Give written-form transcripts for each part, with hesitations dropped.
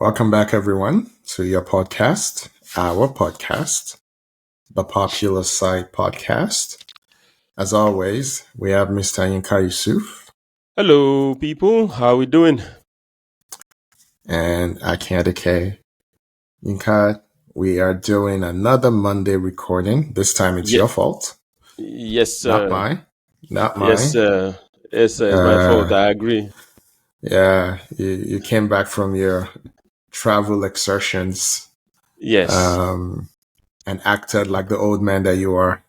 Welcome back, everyone, to your podcast, our podcast, the Popular Side Podcast. As always, we have Mr. Yinka Yusuf. Hello, people. How we doing? And Akadeke. Yinka, we are doing another Monday recording. This time it's your fault. Yes, sir. Not mine. Yes, sir. Yes, sir. It's my fault. I agree. Yeah, you came back from your travel exertions. Yes. And acted like the old man that you are.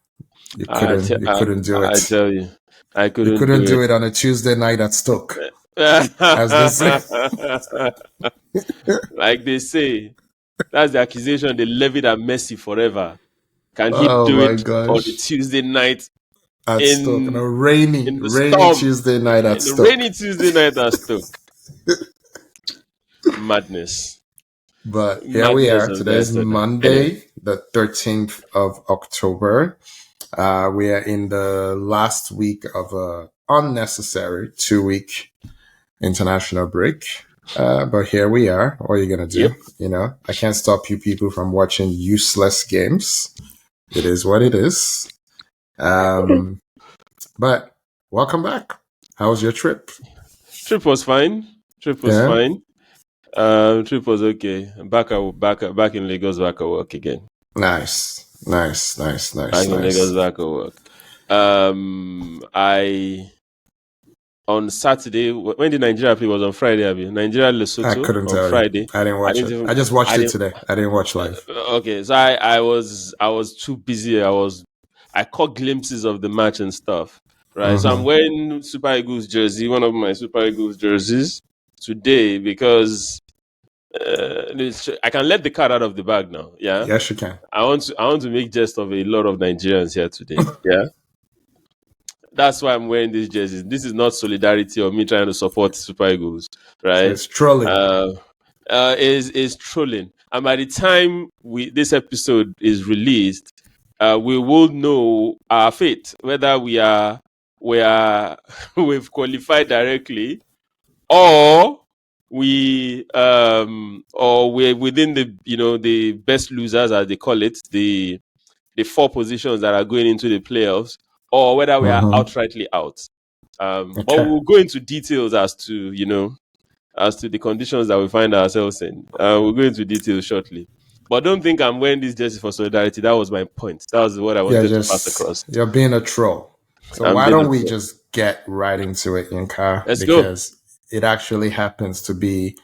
You couldn't do it. I tell you. I couldn't You couldn't do it on a Tuesday night at Stoke. As they say. Like they say. That's the accusation they levied at Messi forever. Can he do it on a Tuesday night at Stoke? On a rainy Tuesday night at Stoke. Rainy Tuesday night at Stoke. Madness. But here we are. Today's Monday, the 13th of October. We are in the last week of a unnecessary 2-week international break. But here we are. What are you going to do? Yep. You know, I can't stop you people from watching useless games. It is what it is. But welcome back. How was your trip? Trip was fine. Trip was fine. Trip was okay. Back in Lagos, back at work again. Nice. Back in Lagos, back at work. On Saturday, when did Nigeria play? It was on Friday, Nigeria Lesotho. I couldn't tell Friday. You. I didn't watch it. I just watched it today. I didn't watch live. Okay, so I was too busy. I caught glimpses of the match and stuff. Right. Mm-hmm. So I'm wearing Super Eagles jersey, one of my Super Eagles jerseys today because I can let the cat out of the bag now. Yeah. Yes, you can. I want to make jest of a lot of Nigerians here today. Yeah. That's why I'm wearing these jerseys. This is not solidarity or me trying to support Super Eagles, right? So it's trolling. Is trolling. And by the time this episode is released, we will know our fate, whether we've qualified directly, or we're within the best losers, as they call it, the 4 positions that are going into the playoffs, or whether we are outrightly out. But we'll go into details as to the conditions that we find ourselves in. We'll go into details shortly. But don't think I'm wearing this jersey for solidarity. That was my point. That was what I wanted to pass across. You're being a troll. So why don't we just get right into it, Yinka? Let's because it actually happens to be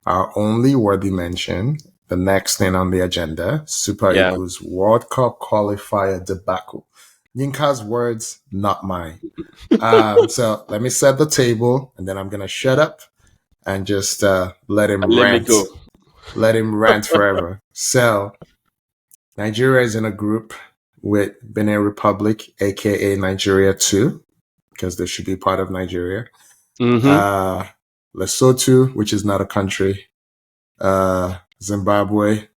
our only worthy mention. The next thing on the agenda, Super Eagles World Cup Qualifier debacle. Yinka's words, not mine. So let me set the table, and then I'm going to shut up and just let him rant. Let him rant forever. So Nigeria is in a group with Benin Republic, aka Nigeria 2, because they should be part of Nigeria. Lesotho, which is not a country. Zimbabwe,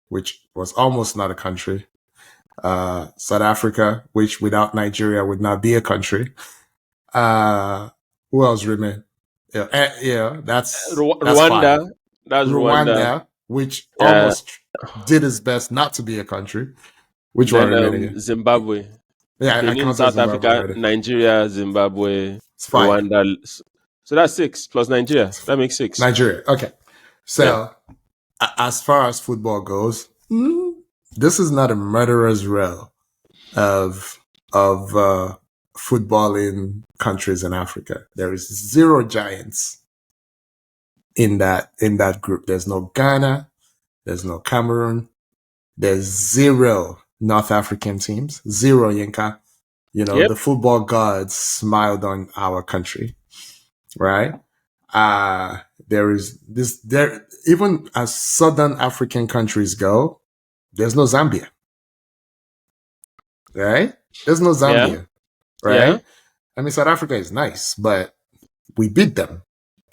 which was almost not a country. South Africa, which without Nigeria would not be a country. Who else remain? That's Rwanda. Five. That's Rwanda, which almost did its best not to be a country. Which one remaining? Zimbabwe. Yeah, Benin, South Africa, already. Nigeria, Zimbabwe, Rwanda. So that's 6 plus Nigeria. That makes 6. Nigeria. Okay. So as far as football goes, this is not a murderer's row of footballing countries in Africa. There is 0 giants in that group. There's no Ghana, there's no Cameroon, there's 0 North African teams, 0 Yinka. The football gods smiled on our country, right? There is this there. Even as Southern African countries go, there's no Zambia, right? There's no Zambia, right? Yeah. I mean, South Africa is nice, but we beat them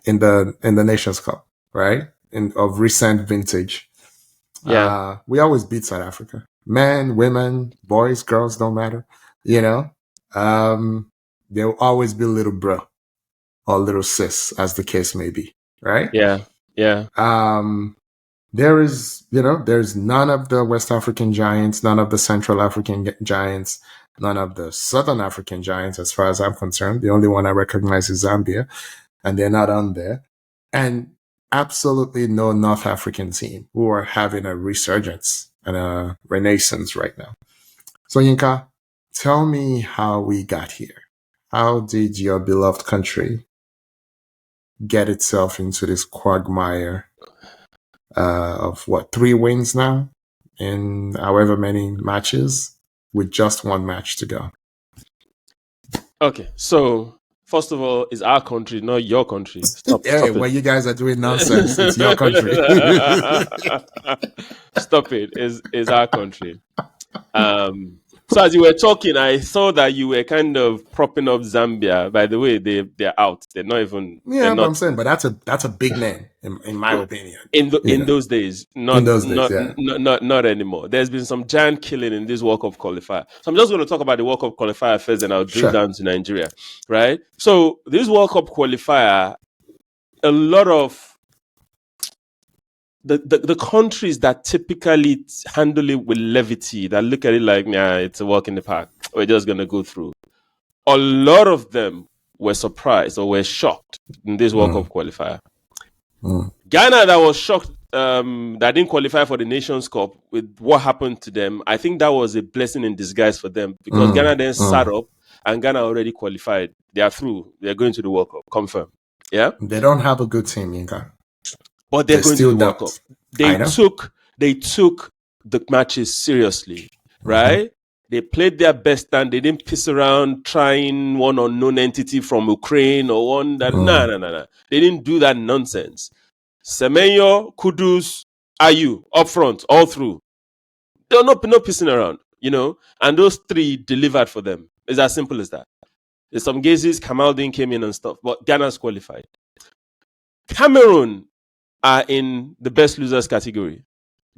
in the Nations Cup, right? Of recent vintage. Yeah. We always beat South Africa. Men, women, boys, girls, don't matter. There will always be little bro or little sis, as the case may be, right? Yeah. Yeah. There's none of the West African giants, none of the Central African giants, none of the Southern African giants, as far as I'm concerned. The only one I recognize is Zambia, and they're not on there. And absolutely no North African team who are having a resurgence and a renaissance right now. So, Yinka, tell me how we got here. How did your beloved country get itself into this quagmire of 3 wins now in however many matches with just 1 match to go? Okay, so first of all, it's our country, not your country. Stop it. Well, you guys are doing nonsense. It's your country. Stop it. It's our country. So as you were talking, I saw that you were kind of propping up Zambia. By the way, they're out. They're not even. Yeah, but I'm saying, but that's a big name in my opinion. In those days, not anymore. There's been some giant killing in this World Cup qualifier. So I'm just going to talk about the World Cup qualifier first, and I'll drill down to Nigeria. Right. So this World Cup qualifier, a lot of the countries that typically handle it with levity, that look at it like, nah, it's a walk in the park, we're just going to go through. A lot of them were surprised or were shocked in this World Cup qualifier. Ghana, that was shocked that didn't qualify for the Nations Cup with what happened to them. I think that was a blessing in disguise for them, because Ghana then sat up and Ghana already qualified. They are through. They're going to the World Cup. Confirm. Yeah? They don't have a good team, Yinka. But they're going to the World Cup. They took the matches seriously, right? They played their best and they didn't piss around trying one unknown entity from Ukraine or one that. No. They didn't do that nonsense. Semenyo, Kudus, Ayu, up front, all through. They're not pissing around, and those 3 delivered for them. It's as simple as that. There's some gazes, Kamaldeen came in and stuff, but Ghana's qualified. Cameroon are in the best losers category.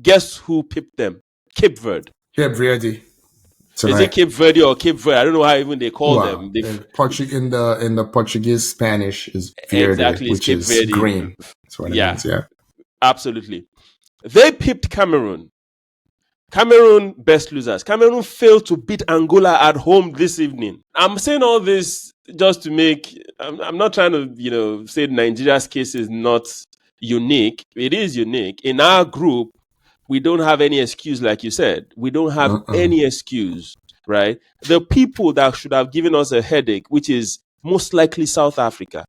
Guess who pipped them? Cape Verde. Cape Verde. Is it Cape Verde or Cape Verde? I don't know how even they call them. In the Portuguese Spanish is Verde, exactly, which is Verde. Green. That's what it means, yeah. Absolutely. They pipped Cameroon. Cameroon, best losers. Cameroon failed to beat Angola at home this evening. I'm saying all this just to make... I'm not trying to, say Nigeria's case is not unique. It is unique. In our group, we don't have any excuse, like you said. We don't have any excuse, right? The people that should have given us a headache, which is most likely South Africa.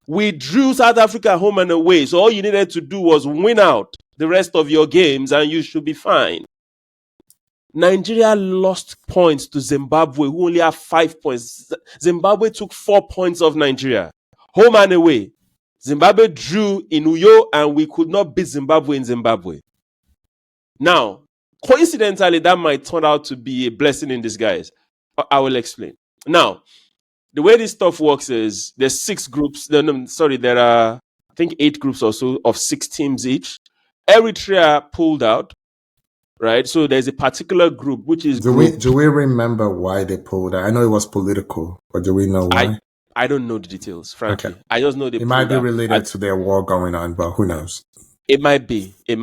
We drew South Africa home and away, so all you needed to do was win out the rest of your games and you should be fine. Nigeria lost points to Zimbabwe, who only have 5 points. Zimbabwe took 4 points off Nigeria, home and away. Zimbabwe drew in Uyo and we could not beat Zimbabwe in Zimbabwe. Now, coincidentally, that might turn out to be a blessing in disguise. I will explain. Now, the way this stuff works is there's 6 groups. There are, I think, 8 groups or so of 6 teams each. Eritrea pulled out, right? So there's a particular group, which is... Do we remember why they pulled out? I know it was political, but do we know why? I don't know the details, frankly. Okay. I just know it might be related to their war going on, but who knows? It might be, yeah.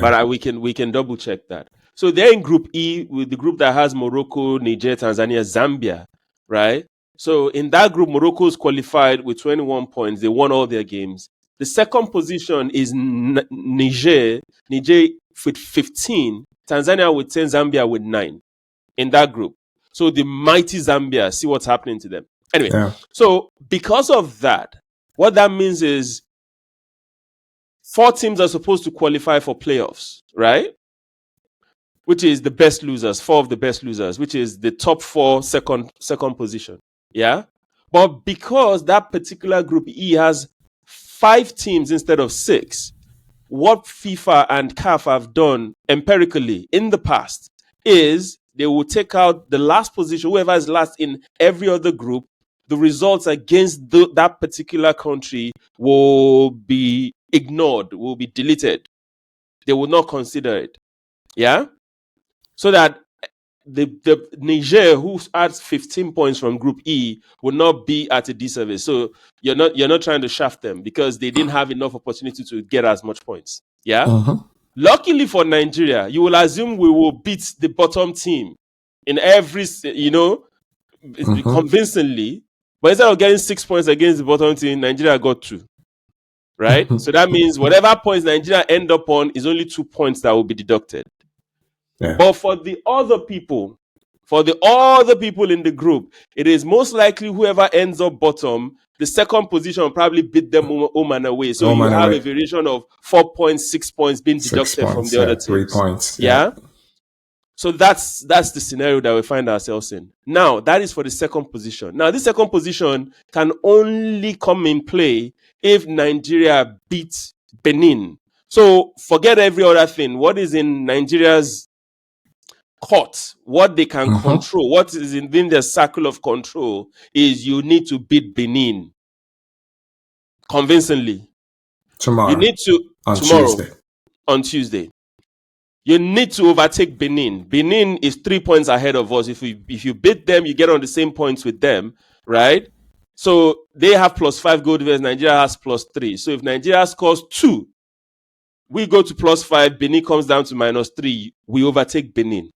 But we can double check that. So they're in Group E, with the group that has Morocco, Niger, Tanzania, Zambia, right? So in that group, Morocco's qualified with 21 points. They won all their games. The second position is Niger with 15, Tanzania with 10, Zambia with 9 in that group. So the mighty Zambia, see what's happening to them. Anyway, So because of that, what that means is 4 teams are supposed to qualify for playoffs, right? Which is the best losers, 4 of the best losers, which is the top 4 second position. Yeah? But because that particular group E has 5 teams instead of 6, what FIFA and CAF have done empirically in the past is they will take out the last position, whoever is last in every other group. The results against that particular country will be ignored, will be deleted. They will not consider it. Yeah? So that the Niger, who adds 15 points from Group E, will not be at a disservice. So you're not trying to shaft them because they didn't have enough opportunity to get as much points. Yeah. Luckily for Nigeria, you will assume we will beat the bottom team in every, convincingly. But instead of getting 6 points against the bottom team, Nigeria got 2. Right? So that means whatever points Nigeria end up on is only 2 points that will be deducted. Yeah. But for the other people in the group, it is most likely whoever ends up bottom, the second position will probably beat them home and away. So you have a variation of 4 points, 6 points being deducted from the other teams. 3 points. Yeah. So that's the scenario that we find ourselves in. Now, that is for the second position. Now, this second position can only come in play if Nigeria beats Benin. So forget every other thing. What is in Nigeria's court, what they can control, what is within their circle of control is you need to beat Benin convincingly. Tomorrow. You need to on Tuesday. You need to overtake Benin. Benin is 3 points ahead of us. If you beat them, you get on the same points with them, right? So they have +5 goal difference. Nigeria has +3. So if Nigeria scores 2, we go to +5. Benin comes down to -3. We overtake Benin.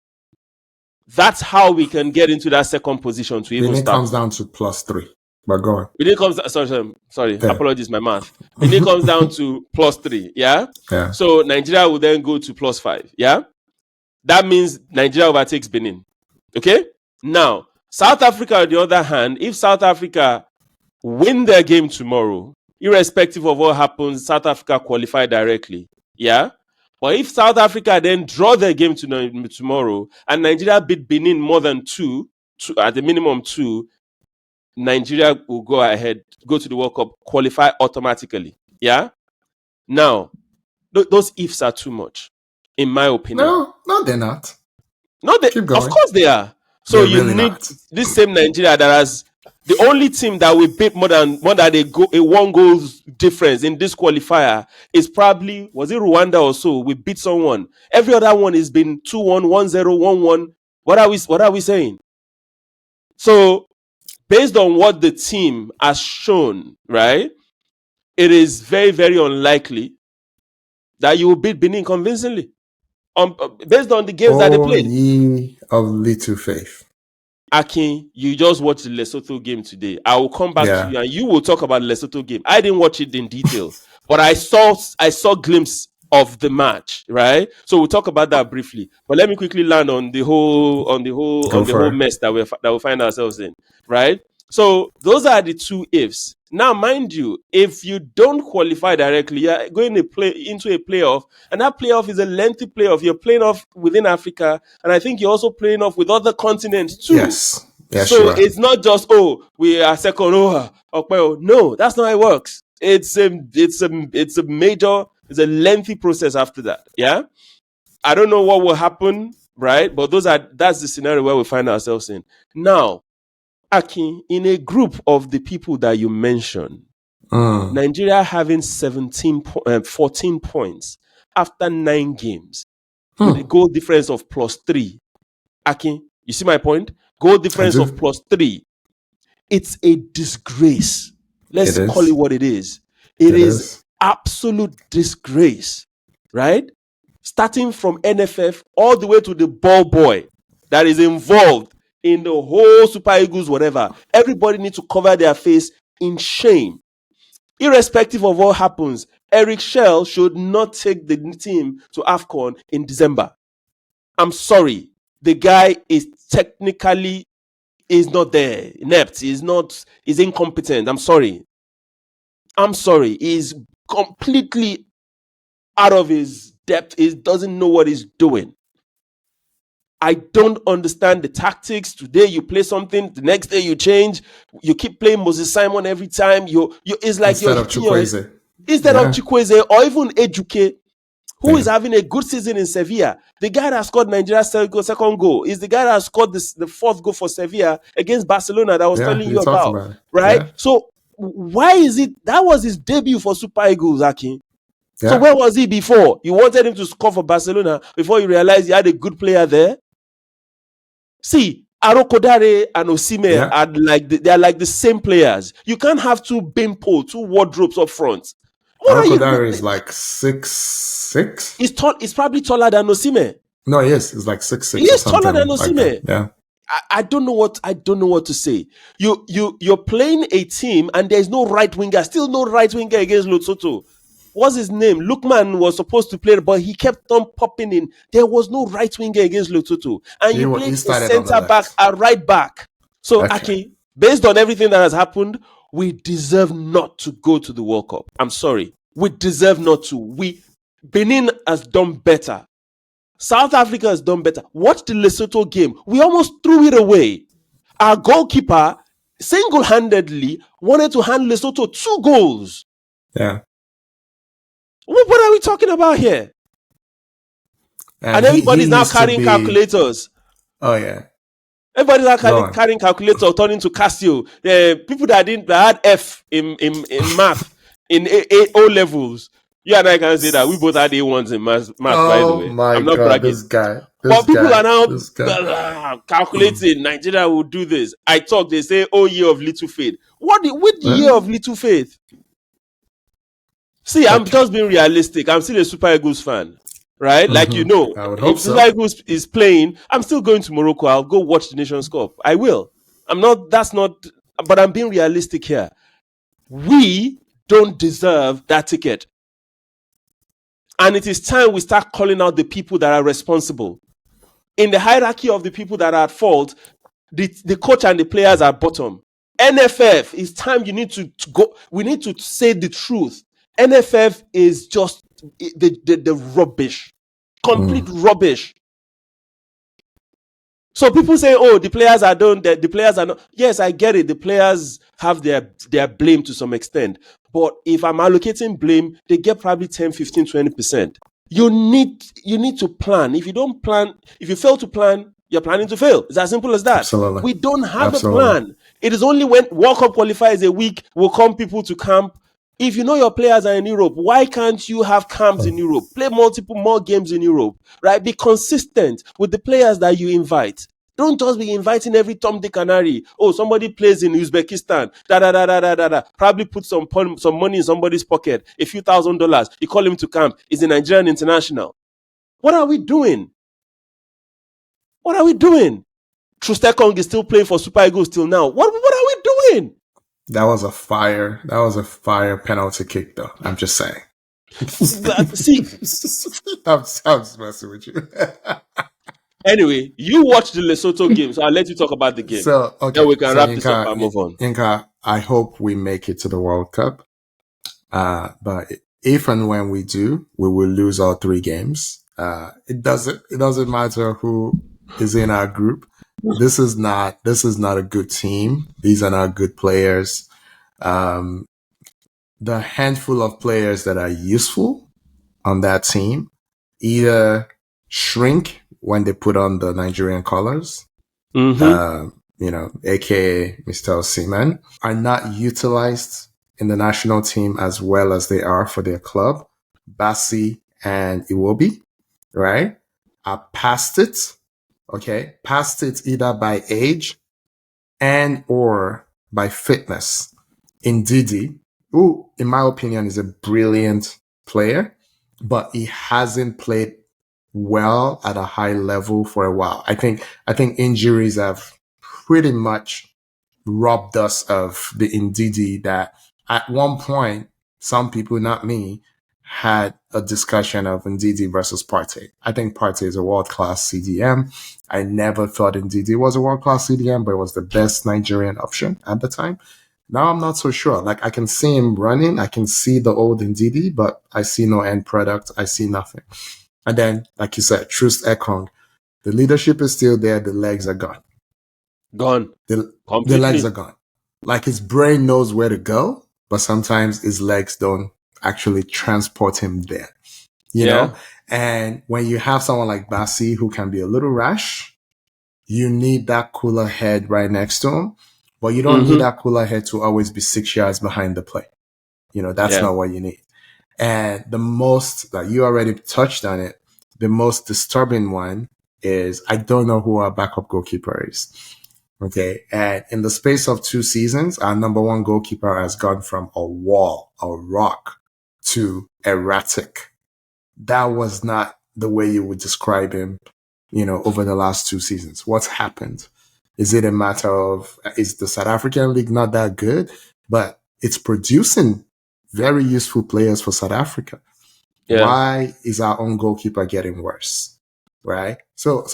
That's how we can get into that second position to even start. Benin comes down to +3. But go on. Benin comes. Sorry. Yeah. Apologies, my math. Benin comes down to +3. Yeah. Yeah. So Nigeria will then go to +5. Yeah. That means Nigeria overtakes Benin. Okay. Now, South Africa, on the other hand, if South Africa win their game tomorrow, irrespective of what happens, South Africa qualify directly. Yeah. But if South Africa then draw their game tomorrow and Nigeria beat Benin more than 2, at the minimum 2, Nigeria will go ahead, go to the World Cup, qualify automatically. Yeah? Now, those ifs are too much, in my opinion. No, they're not. No, Keep going. Of course they are. So they're you really need this same Nigeria that has the only team that will beat more than a 1 goal difference in this qualifier is probably, was it Rwanda or so? We beat someone. Every other one has been 2-1, 1-0, 1-1. What are we saying? So, based on what the team has shown, right, it is very, very unlikely that you will beat Benin convincingly. Based on the games that they played. Ye of little faith. Akin, you just watched the Lesotho game today. I will come back to you and you will talk about the Lesotho game. I didn't watch it in detail, but I saw glimpse of the match, right? So we'll talk about that briefly. But let me quickly land on the whole mess that we find ourselves in, right? So those are the 2 ifs. Now, mind you, if you don't qualify directly, you're going to play into a playoff, and that playoff is a lengthy playoff. You're playing off within Africa, and I think you're also playing off with other continents too. Yes. So sure. It's not just we are second. No, that's not how it works. It's a lengthy process after that. Yeah, I don't know what will happen, right? But that's the scenario where we find ourselves in now. Akin, in a group of the people that you mentioned, Nigeria having 14 points after 9 games with a goal difference of +3. Akin, you see my point? Goal difference of +3. It's a disgrace. Let's call it what it is. It is absolute disgrace, right? Starting from NFF all the way to the ball boy that is involved in the whole Super Eagles, whatever. Everybody needs to cover their face in shame. Irrespective of what happens, Eric Shell should not take the team to AFCON in December. I'm sorry. The guy is technically not there. Inept. He's incompetent. I'm sorry. He's completely out of his depth. He doesn't know what he's doing. I don't understand the tactics. Today you play something, the next day you change. You keep playing Moses Simon every time. It's like instead of Chukwueze. Instead of Chukwueze or even Ejuke, who is having a good season in Sevilla. The guy that scored Nigeria's second goal is the guy that scored the 4th goal for Sevilla against Barcelona that I was telling you about. Right? Yeah. So why is it that was his debut for Super Eagles, Akin? Yeah. So where was he before? You wanted him to score for Barcelona before you realized you had a good player there? See, Arokodare and Osimhen are like the same players. You can't have two bimpo, two wardrobes up front. Arokodare is like 6'6". He's probably taller than Osimhen. No, he is. He's like 6'6". He is taller than Osimhen. Yeah. I don't know what to say. You're playing a team and there's no right winger. Still no right winger against Lesotho. What's his name? Lukman was supposed to play, but he kept on popping in. There was no right winger against Lesotho. And you played a centre back, a right back. So, okay, based on everything that has happened, we deserve not to go to the World Cup. I'm sorry. We deserve not to. Benin has done better. South Africa has done better. Watch the Lesotho game. We almost threw it away. Our goalkeeper single-handedly wanted to hand Lesotho 2 goals. Yeah. What are we talking about here? And everybody's now carrying calculators. Oh, yeah. Everybody's now carrying calculators, turning to Casio. People that had F in math, in O levels. You and I can say that we both had A1s in math, by the way. My I'm not God, bragging. this guy. But people are now calculating, Nigeria will do this. They say, oh, year of little faith. Which year of little faith? See, I'm just being realistic. I'm still a Super Eagles fan, right? Like, I would hope if Super Eagles is playing, I'm still going to Morocco. I'll go watch the Nations Cup. I will. But I'm being realistic here. We don't deserve that ticket. And it is time we start calling out the people that are responsible. In the hierarchy of the people that are at fault, the coach and the players are bottom. NFF, it's time you need to go. We need to say the truth. NFF is just the rubbish. Complete rubbish. So people say, oh, the players are done, the players are not. Yes, I get it. The players have their blame to some extent. But if I'm allocating blame, they get probably 10, 15, 20%. You need to plan. If you don't plan, if you fail to plan, you're planning to fail. It's as simple as that. Absolutely. We don't have a plan. It is only when World Cup qualifiers a week will come people to camp. If you know your players are in Europe, why can't you have camps in Europe? Play more games in Europe, right? Be consistent with the players that you invite. Don't just be inviting every Tom, Dick, and Harry. Oh, somebody plays in Uzbekistan. Probably put some money in somebody's pocket. A few $1,000s. You call him to camp. He's a Nigerian international. What are we doing? Troost-Ekong is still playing for Super Eagles till now. What are we doing? That was a fire penalty kick, though. I'm just saying. See, I'm just messing with you. Anyway, you watch the Lesotho game, so I'll let you talk about the game. So, okay. Then we can wrap this up and move on. Yinka, I hope we make it to the World Cup. But if and when we do, we will lose all 3 games. It doesn't matter who is in our group. This is not a good team. These are not good players. The handful of players that are useful on that team either shrink when they put on the Nigerian colors, aka Mr. Osimhen, are not utilized in the national team as well as they are for their club. Bassi and Iwobi, right, are past it. Okay, past it either by age and or by fitness. Ndidi, who, in my opinion, is a brilliant player, but he hasn't played well at a high level for a while. I think injuries have pretty much robbed us of the Ndidi that at one point, some people, not me, had a discussion of Ndidi versus Partey. I think Partey is a world-class CDM. I never thought Ndidi was a world-class CDM, but it was the best Nigerian option at the time. Now I'm not so sure. Like, I can see him running. I can see the old Ndidi, but I see no end product. I see nothing. And then, like you said, Troost-Ekong. The leadership is still there. The legs are gone. Gone. The legs are gone. Like, his brain knows where to go, but sometimes his legs don't actually transport him there, you know? And when you have someone like Bassi who can be a little rash, you need that cooler head right next to him, but you don't need that cooler head to always be 6 yards behind the play. You know, that's not what you need. And the most, like you already touched on it, the most disturbing one is I don't know who our backup goalkeeper is. Okay. And in the space of 2 seasons, our number one goalkeeper has gone from a wall, a rock, to erratic. That was not the way you would describe him, over the last 2 seasons. What's happened? Is it a matter of, is the South African league not that good? But it's producing very useful players for South Africa. Yeah. Why is our own goalkeeper getting worse? Right? So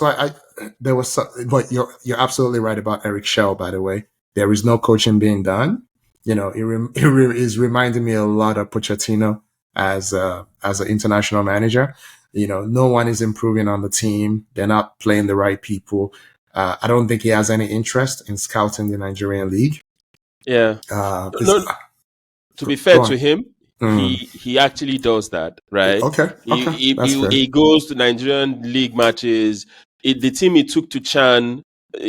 there was, but you're absolutely right about Eric Schell, by the way. There is no coaching being done. It is reminding me a lot of Pochettino as an international manager. No one is improving on the team. They're not playing the right people. I don't think he has any interest in scouting the Nigerian league. Yeah. To be fair to him, he actually does that, right? Okay. He goes to Nigerian league matches. The team he took to Chan,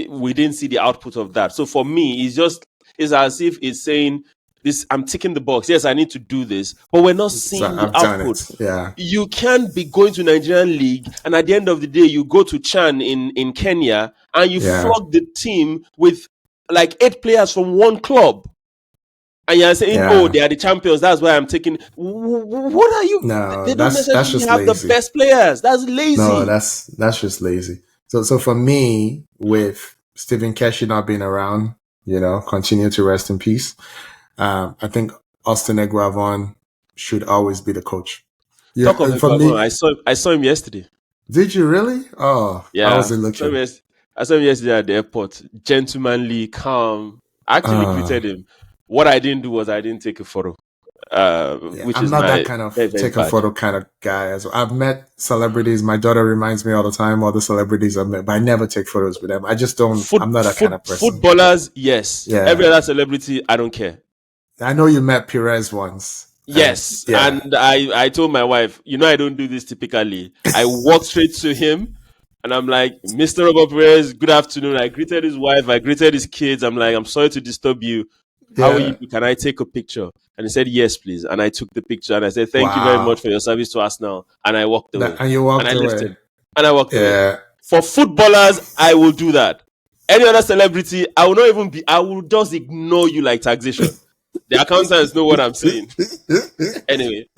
we didn't see the output of that. So for me, it's as if it's saying, "This, I'm ticking the box. Yes, I need to do this, but we're not seeing the output." Yeah. You can't be going to Nigerian league, and at the end of the day, you go to Chan in Kenya, and you flog the team with like 8 players from one club. And you're saying, "Oh, they are the champions. That's why I'm taking." What are you? No, they don't necessarily just have lazy. the best players. That's lazy. No, that's just lazy. So for me, with Stephen Keshi not being around, continue to rest in peace. I think Austin Eguavon should always be the coach. Yeah, talk of Eguavon, I saw him yesterday. Did you really? Oh, yeah. How was it looking? I saw him yesterday at the airport. Gentlemanly, calm. I actually greeted him. What I didn't do was I didn't take a photo. Which I'm is not that kind of take a photo kind of guy. As well. I've met celebrities. My daughter reminds me all the time all the celebrities I've met, but I never take photos with them. I just don't. I'm not that kind of person. Footballers, yes. Yeah. Every other celebrity, I don't care. I know you met Perez once. Yes, and I told my wife, I don't do this typically. I walked straight to him. And I'm like, "Mr. Robert Perez, good afternoon." I greeted his wife. I greeted his kids. I'm like, "I'm sorry to disturb you. How are you? Can I take a picture?" And he said, "Yes, please." And I took the picture and I said, "Thank you very much for your service to us now." And I walked away. And you walked away. Left him. And I walked away. For footballers, I will do that. Any other celebrity, I will not even be, I will just ignore you like taxation. The accountants know what I'm saying. Anyway.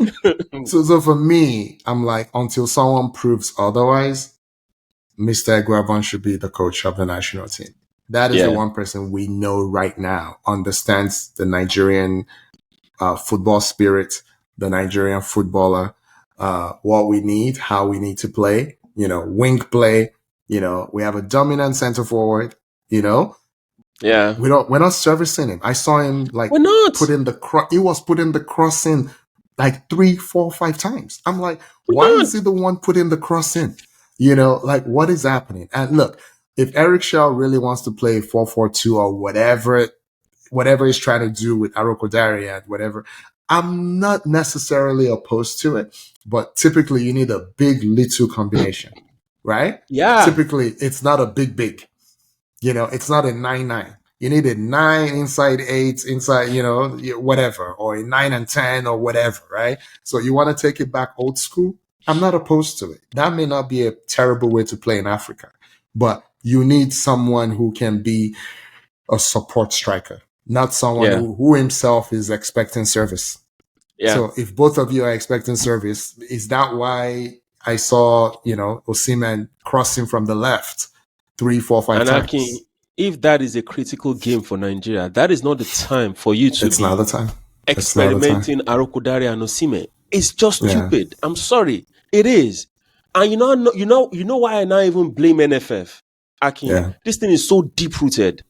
So for me, I'm like, until someone proves otherwise, Mr. Eguavon should be the coach of the national team. That is the one person we know right now understands the Nigerian football spirit, the Nigerian footballer, what we need, how we need to play, wing play. We have a dominant center forward, Yeah. We're not servicing him. I saw him put in he was putting the cross in like 3, 4, 5 times. I'm like, why is he the one putting the cross in? What is happening? And look, if Eric Schell really wants to play 4-4-2 or whatever he's trying to do with Arokodare and whatever, I'm not necessarily opposed to it. But typically, you need a big little combination, right? Yeah. Typically, it's not a big. It's not a 9-9. You need a 9 inside 8, inside, whatever, or a 9 and 10 or whatever, right? So you want to take it back old school? I'm not opposed to it. That may not be a terrible way to play in Africa, but you need someone who can be a support striker, not someone who himself is expecting service. Yeah. So if both of you are expecting service, is that why I saw, Osimhen crossing from the left 3, 4, 5 times? If that is a critical game for Nigeria, that is not the time for you to not the time. Experimenting Arokodare and Osimhen. It's just stupid. I'm sorry. It is. And you know why I now even blame NFF? Akin, this thing is so deep-rooted.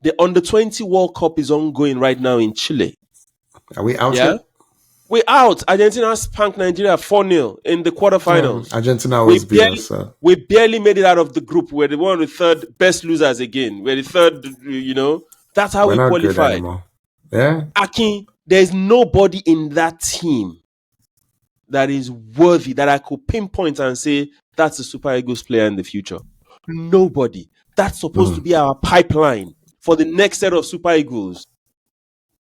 The Under-20 World Cup is ongoing right now in Chile. Are we out yet? We're out. Argentina spanked Nigeria 4-0 in the quarterfinals. Argentina was beat us. We barely made it out of the group. We're the one with third best losers again. We're the third, That's how we qualified. Yeah. Akin, there's nobody in that team that is worthy that I could pinpoint and say that's a Super Eagles player in the future. Nobody. That's supposed to be our pipeline for the next set of Super Eagles.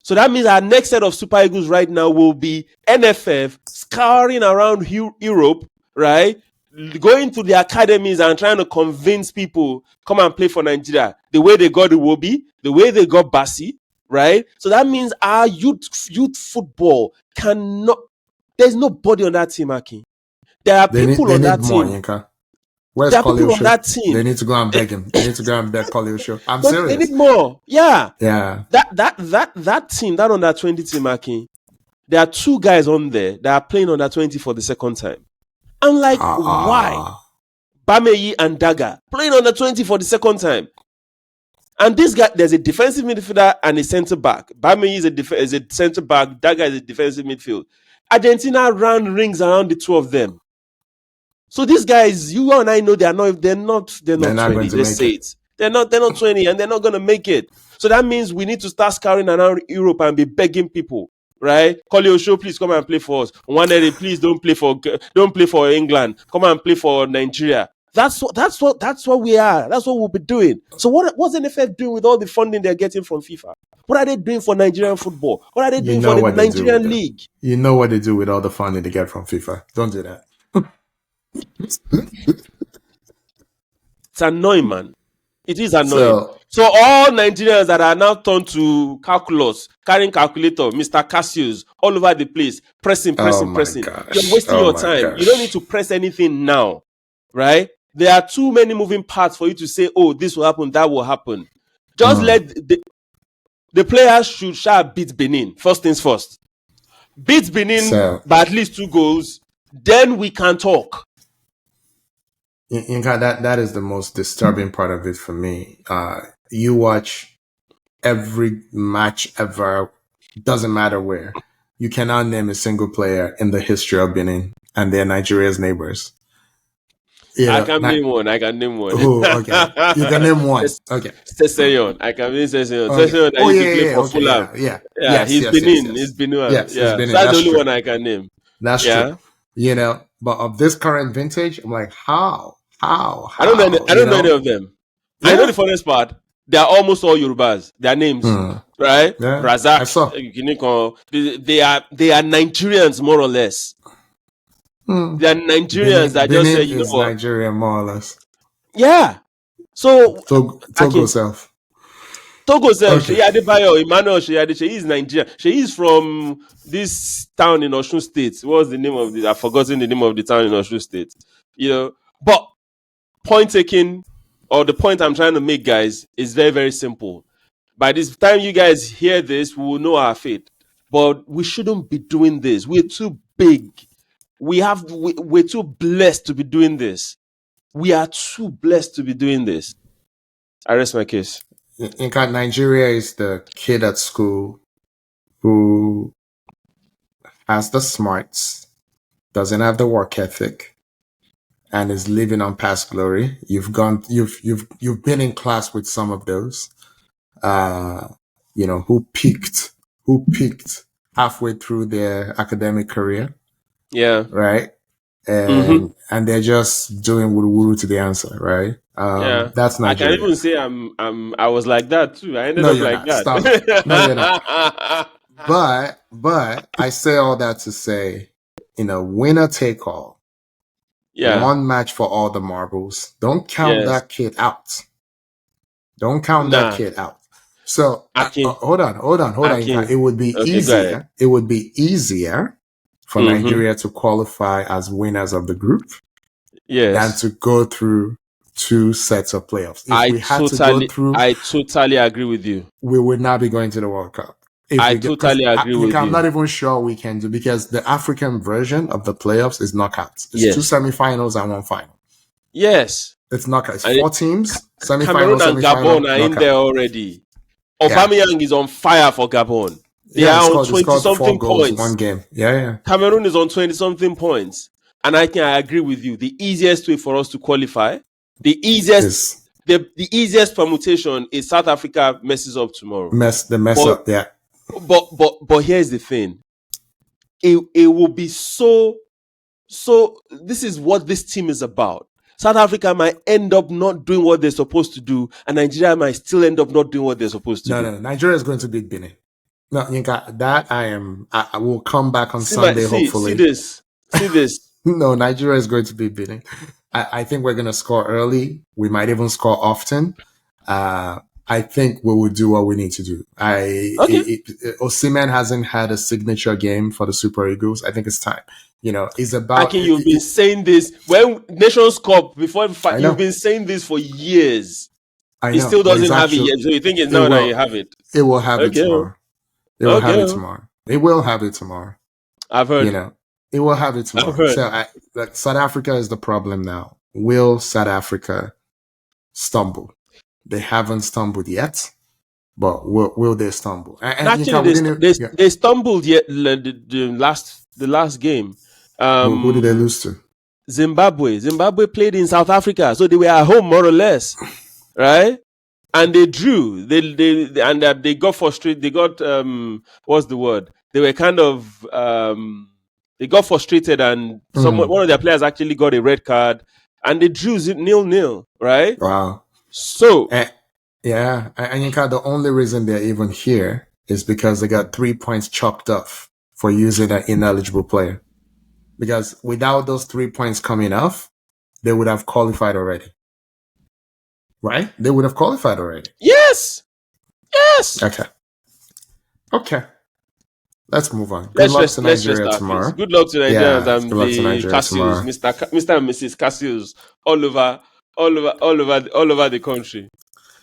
So that means our next set of Super Eagles right now will be NFF scouring around Europe, right? going to the academies and trying to convince people come and play for Nigeria. The way they got Iwobi, the way they got Basi, right? So that means our youth football cannot. There's nobody on that team, Aki. There are people on that team. Yinka. Where's there are people on that team. They need to go and beg him. They need to go and beg Koleosho. I'm serious. They need more. Yeah. Yeah. That team, that under 20 team, Aki, there are 2 guys on there that are playing under 20 for the second time. I'm like, why? Bameyi and Daga playing under 20 for the second time. And this guy, there's a defensive midfielder and a centre back. Bameyi is a centre back. Daga is a defensive midfield. Argentina ran rings around the 2 of them. So these guys, you and I know they're not 20. They say it. They're not 20 and they're not going to make it. So that means we need to start scouring around Europe and be begging people, right? Koleosho, please come and play for us. Wanere, please don't play for England. Come and play for Nigeria. That's what we are. That's what we'll be doing. So what's NFF doing with all the funding they're getting from FIFA? What are they doing for Nigerian football? What are they doing for the Nigerian league? You know what they do with all the funding they get from FIFA. Don't do that. It's annoying, man. It is annoying. So all Nigerians that are now turned to calculus, carrying calculator, Mr. Cassius, all over the place, pressing. Gosh. You're wasting your time. Gosh. You don't need to press anything now, right? There are too many moving parts for you to say, oh, this will happen, that will happen. Just let the players shall beat Benin. First things first. Beat Benin by at least 2 goals, then we can talk. That is the most disturbing part of it for me. You watch every match ever, doesn't matter where. You cannot name a single player in the history of Benin, and they're Nigeria's neighbors. I can name one. Oh, okay. You can name one. Okay. Seseyon. I can name Seseyon. Seseyon that used to play for Fulham. Yeah. Yes, he's Benin. He's Benin. Yes, yeah. Benin. So that's the only one I can name. That's true. You know, but of this current vintage, I'm like, how? I don't know any of them. Yeah. I know the funniest part. They are almost all Yorubas. Their names, right? Yeah. Razak, they are Nigerians more or less. They are Nigerians that just say, you know what? Nigeria more or less. Yeah. So Togo self. Sheyi Adebayo, Emmanuel Sheyi is Nigerian. Sheyi is from this town in Osun State. What's the name of I've forgotten the name of the town in Osun State. You know, but point taking, or the point I'm trying to make, guys, is very, very simple. By this time you guys hear this, we will know our fate. But we shouldn't be doing this. We're too big. We're too blessed to be doing this. We are too blessed to be doing this. I rest my case. In fact, Nigeria is the kid at school who has the smarts, doesn't have the work ethic, and is living on past glory. You've been in class with some of those, who peaked halfway through their academic career. Yeah. Right. And they're just doing wuru to the answer, right? That's Nigeria. I can even say I was like that too. I ended up like that. Stop. No, you're not. But I say all that to say, winner take all. Yeah. One match for all the marbles. Don't count that kid out. Don't count that kid out. So hold on. It would be easier. It would be easier for Nigeria to qualify as winners of the group than to go through 2 sets of playoffs. I totally agree with you. We would not be going to the World Cup. I totally agree with you. I'm not even sure we can do, because the African version of the playoffs is knockouts. It's 2 semifinals and 1 final. Yes. It's knockouts. 4 teams, semifinals, Cameroon and Gabon are in there already. Aubameyang is on fire for Gabon. They are on 20-something points. 1 game. Yeah. Cameroon is on 20-something points. And I think I agree with you. The easiest way for us to qualify, the easiest permutation is South Africa messes up tomorrow. Mess up, yeah. But here's the thing. It will be so this is what this team is about. South Africa might end up not doing what they're supposed to do, and Nigeria might still end up not doing what they're supposed to do. No. Nigeria is going to beat Benin. No, you got that. I will come back on Sunday, hopefully. See this. No, Nigeria is going to be beaten. I think we're going to score early. We might even score often. I think we will do what we need to do. Osimhen hasn't had a signature game for the Super Eagles. I think it's time. It's about. Akin, you've been saying this when Nations Cup before. You've been saying this for years. I know. He still doesn't have it yet, so you think it's now that you have it. It will have it tomorrow. It will have it tomorrow. It will have it tomorrow. I've heard. It will have it tomorrow. So South Africa is the problem now. Will South Africa stumble? They haven't stumbled yet, but will they stumble? And actually, they stumbled yet the last game. Who did they lose to? Zimbabwe. Zimbabwe played in South Africa, so they were at home more or less, right? And they drew. They got frustrated. They got what's the word? They were kind of they got frustrated, and one of their players actually got a red card, and they drew 0-0, right? Wow. So and the only reason they're even here is because they got 3 points chalked off for using an ineligible player. Because without those 3 points coming off, they would have qualified already. Right? They would have qualified already. Yes. Okay. Let's move on. Good luck to Nigeria tomorrow. Good luck to Nigerians and the Cassius, Mr. and Mrs. Cassius, all over the country.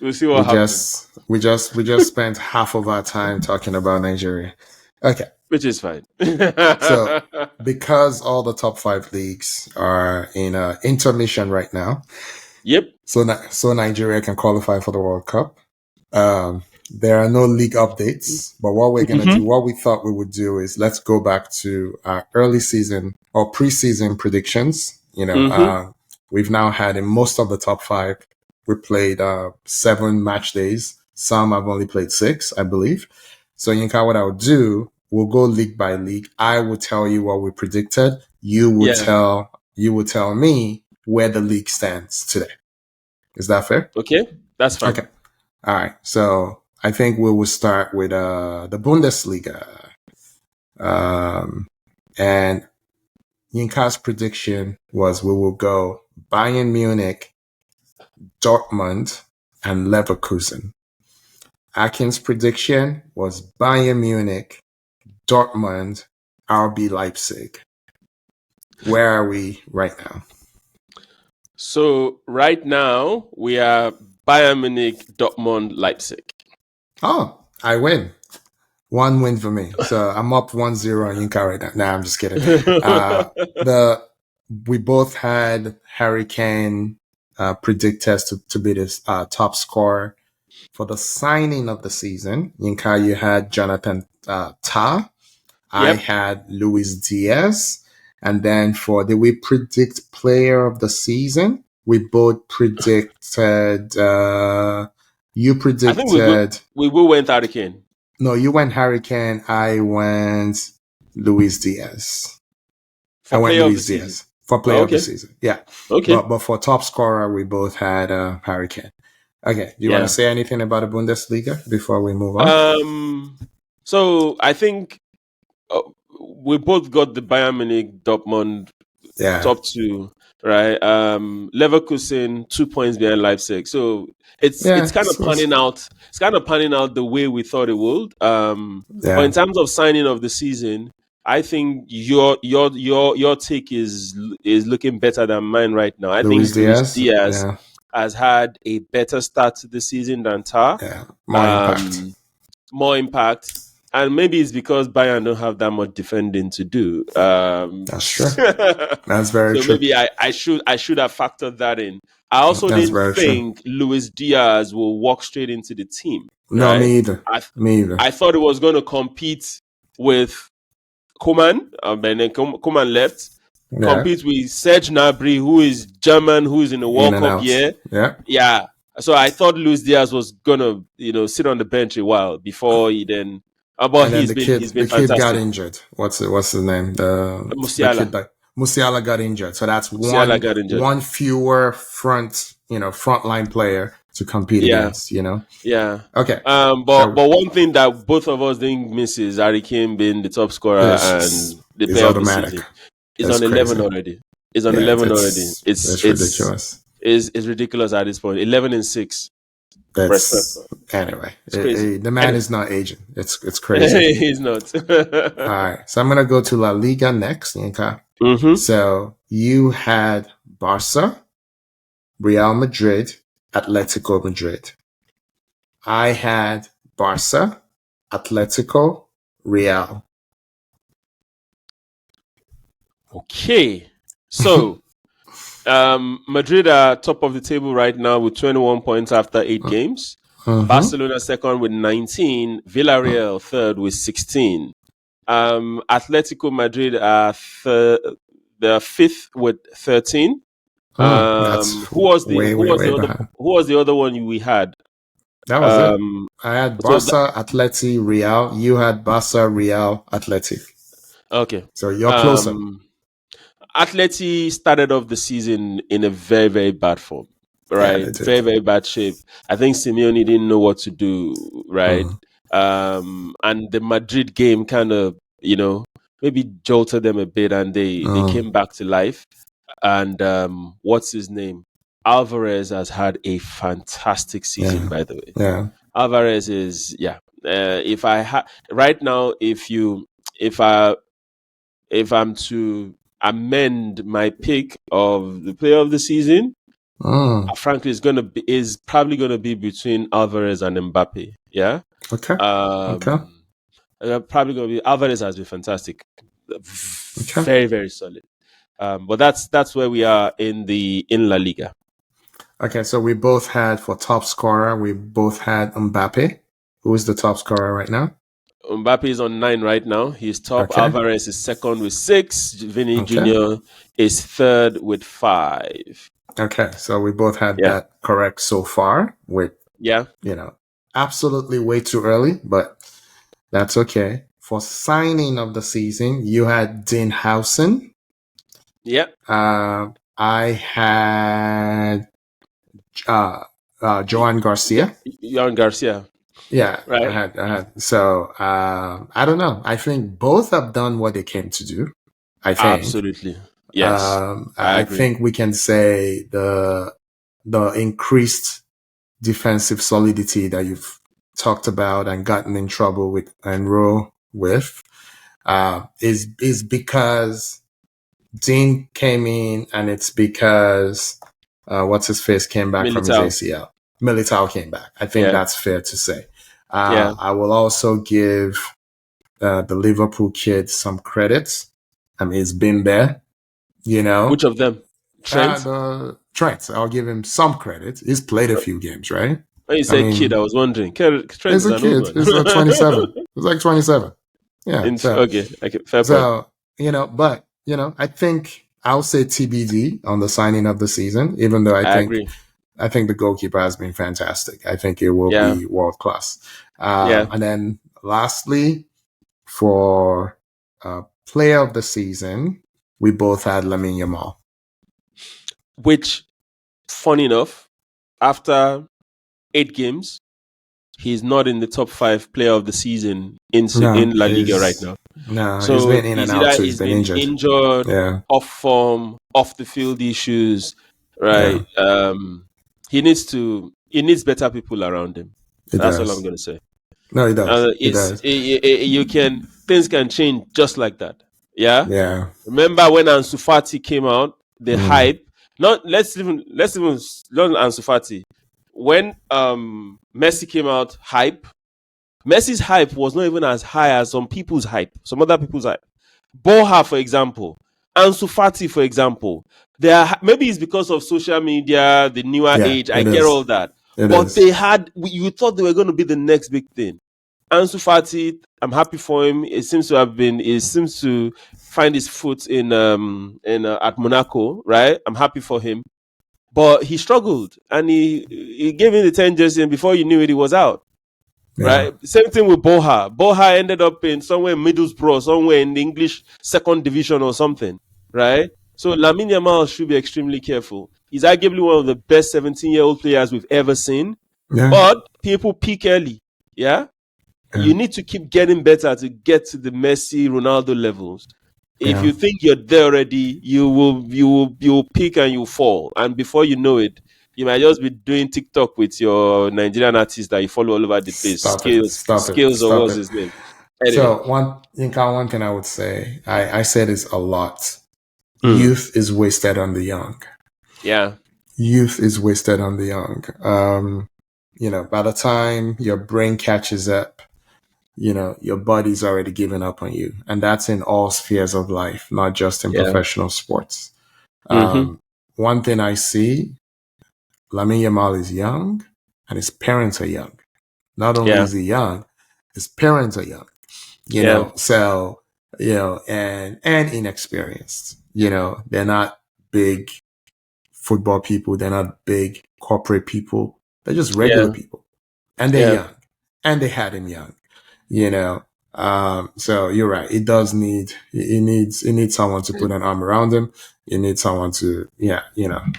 We'll see what happens. We just spent half of our time talking about Nigeria. Okay. Which is fine. So, because all the top 5 leagues are in intermission right now. Yep. So Nigeria can qualify for the World Cup. There are no league updates, but what we're going to do, what we thought we would do is let's go back to our early season or preseason predictions. We've now had in most of the top 5, we played 7 match days. Some have only played 6, I believe. So Yinka, what I'll do, we'll go league by league. I will tell you what we predicted. You will tell me where the league stands today. Is that fair? Okay, that's fine. Okay. All right. So I think we will start with the Bundesliga. And Yinka's prediction was we will go Bayern Munich, Dortmund, and Leverkusen. Akin's prediction was Bayern Munich, Dortmund, RB Leipzig. Where are we right now? So right now we are Bayern Munich, Dortmund, Leipzig. Oh, I win. 1 win for me. So I'm up 1-0 on Yinka right now. Nah, I'm just kidding. We both had Harry Kane predicted to be this top scorer for the signing of the season. Yinka, you had Jonathan Tah. Yep. I had Luis Diaz. And then did we predict player of the season? We both predicted, you predicted. I think we went Harry Kane. No, you went Harry Kane. I went Luis Diaz. For player of the season. Yeah. Okay. But for top scorer, we both had Harry Kane. Okay. Do you want to say anything about the Bundesliga before we move on? So I think we both got the Bayern Munich, Dortmund top 2, right? Leverkusen 2 points behind Leipzig. So it's kind of panning out. It's kind of panning out the way we thought it would. But in terms of signing of the season, I think your take is looking better than mine right now. I think Luis Diaz has had a better start to the season than Tah. Yeah, more impact. And maybe it's because Bayern don't have that much defending to do. That's true. That's very true. So maybe I should have factored that in. I also didn't think Luis Diaz will walk straight into the team. No, right? me either. I thought it was going to compete with Koeman, and then Koeman left. Yeah. Compete with Serge Gnabry, who is German, who is in the World Cup year. Yeah. So I thought Luis Diaz was gonna, sit on the bench a while before he then. But he's been fantastic. The kid got injured. What's his name? Musiala. Musiala got injured. So that's one fewer frontline player to compete against. Yeah. Okay. But one thing that both of us didn't miss is Harry Kane being the top scorer and the player of the season. It's on 11 already. It's on 11 already. It's ridiculous. It's ridiculous at this point. 11-6. Anyway. It's crazy. The man is not aging. It's crazy. He's not. All right. So I'm gonna go to La Liga next, Yinka. Mm-hmm. So you had Barca, Real Madrid, Atletico Madrid. I had Barca, Atletico, Real. Okay. So Madrid are top of the table right now with 21 points after 8 games. Barcelona second with 19. Villarreal third with 16. Atletico Madrid are they're fifth with 13. Who was the other one we had? That was it. I had Barca, Atleti, Real. You had Barca, Real, Atleti. Okay. So you're closer. Atleti started off the season in a very, very bad form, right? Yeah, very, very bad shape. I think Simeone didn't know what to do, right? And the Madrid game kind of, maybe jolted them a bit, and they came back to life. And what's his name? Alvarez has had a fantastic season, by the way. Yeah. Alvarez is, if I'm to amend my pick of the player of the season, frankly, is probably gonna be between Alvarez and Mbappe. Yeah. Okay. Probably gonna be Alvarez has been fantastic, very, very solid. But that's where we are in La Liga. Okay, so we both had for top scorer. We both had Mbappe. Who is the top scorer right now? Mbappe is on 9 right now. He's top. Okay. Alvarez is second with 6. Vinny Jr. is third with 5. Okay, so we both had that correct so far. With absolutely way too early, but that's okay. For signing of the season, you had Dean Howson. Yeah. I had Joan Garcia. Joan Garcia. Yeah, right. I had. So I don't know. I think both have done what they came to do. I think absolutely. Yes. I think we can say the increased defensive solidity that you've talked about and gotten in trouble with Enro with is because Dean came in, and it's because what's his face came back from his ACL. Militao came back. I think that's fair to say. I will also give the Liverpool kid some credit. I mean, he's been there, Which of them? Trent? Trent. I'll give him some credit. He's played a few games, right? When you said kid, I was wondering. Trent is a kid. He's like 27. He's like 27. Yeah. Okay, fair point. But, I think I'll say TBD on the signing of the season, even though I agree. I think the goalkeeper has been fantastic. I think it will be world class. And then lastly, for player of the season, we both had Lamine Yamal. Which, funny enough, after 8 games, he's not in the top 5 player of the season in La Liga right now. No, so he's been in and out. He's been injured, off form, off the field issues, right? Yeah. He needs better people around him. That's all I'm going to say. No, he does. Things can change just like that. Yeah. Yeah. Remember when Ansu Fati came out, the hype. Let's even not Ansu Fati. When Messi came out, hype. Messi's hype was not even as high as some other people's hype. Borja, for example, Ansu Fati, for example, maybe it's because of social media, the newer age. I get all that, you thought they were going to be the next big thing. Ansu Fati, I'm happy for him. It seems to find his foot at Monaco, right? I'm happy for him, but he struggled, and he gave him the 10 jersey, and before you knew it, he was out. Yeah. Right. Same thing with Borja. Borja ended up in somewhere in Middlesbrough, somewhere in the English 2nd division or something. Right. So Lamine Yamal should be extremely careful. He's arguably one of the best 17-year-old players we've ever seen. Yeah. But people peak early. Yeah? You need to keep getting better to get to the Messi, Ronaldo levels. If you think you're there already, you will peak and you fall, and before you know it, you might just be doing TikTok with your Nigerian artist that you follow all over the place. Stop it. Stop it. Skills, or Stop what's it. his name? Anyway, So one thing I would say, I say this a lot. Mm. Youth is wasted on the young. Yeah. Youth is wasted on the young. By the time your brain catches up, your body's already given up on you. And that's in all spheres of life, not just in professional sports. One thing I see, Lamine Yamal is young and his parents are young. Not only is he young, his parents are young. And inexperienced. They're not big football people. They're not big corporate people. They're just regular people. And they're young. And they had him young. So you're right. It needs someone to put an arm around him. You need someone to,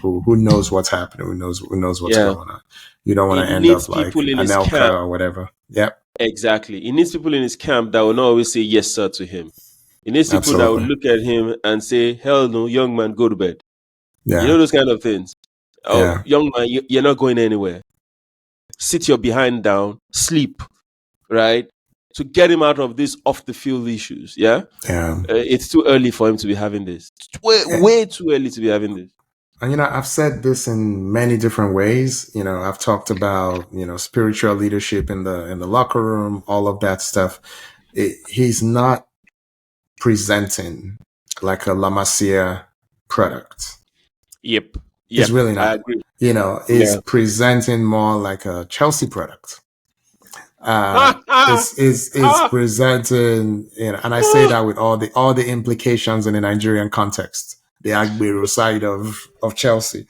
who knows what's happening, who knows what's going on. You don't want to end up like Anelka or whatever. Yep. Exactly. He needs people in his camp that will not always say yes, sir, to him. He needs people that will look at him and say, hell no, young man, go to bed. Yeah. Those kind of things. Oh, young man, you're not going anywhere. Sit your behind down, sleep, right? To get him out of these off the field issues. Yeah. It's too early for him to be having this. Way too early to be having this. And, I've said this in many different ways. I've talked about, spiritual leadership in the locker room, all of that stuff. He's not presenting like a La Masia product. Yep. He's really not. I agree. Is presenting more like a Chelsea product. Is presenting, and I say that with all the implications in the Nigerian context. The Agbero side of Chelsea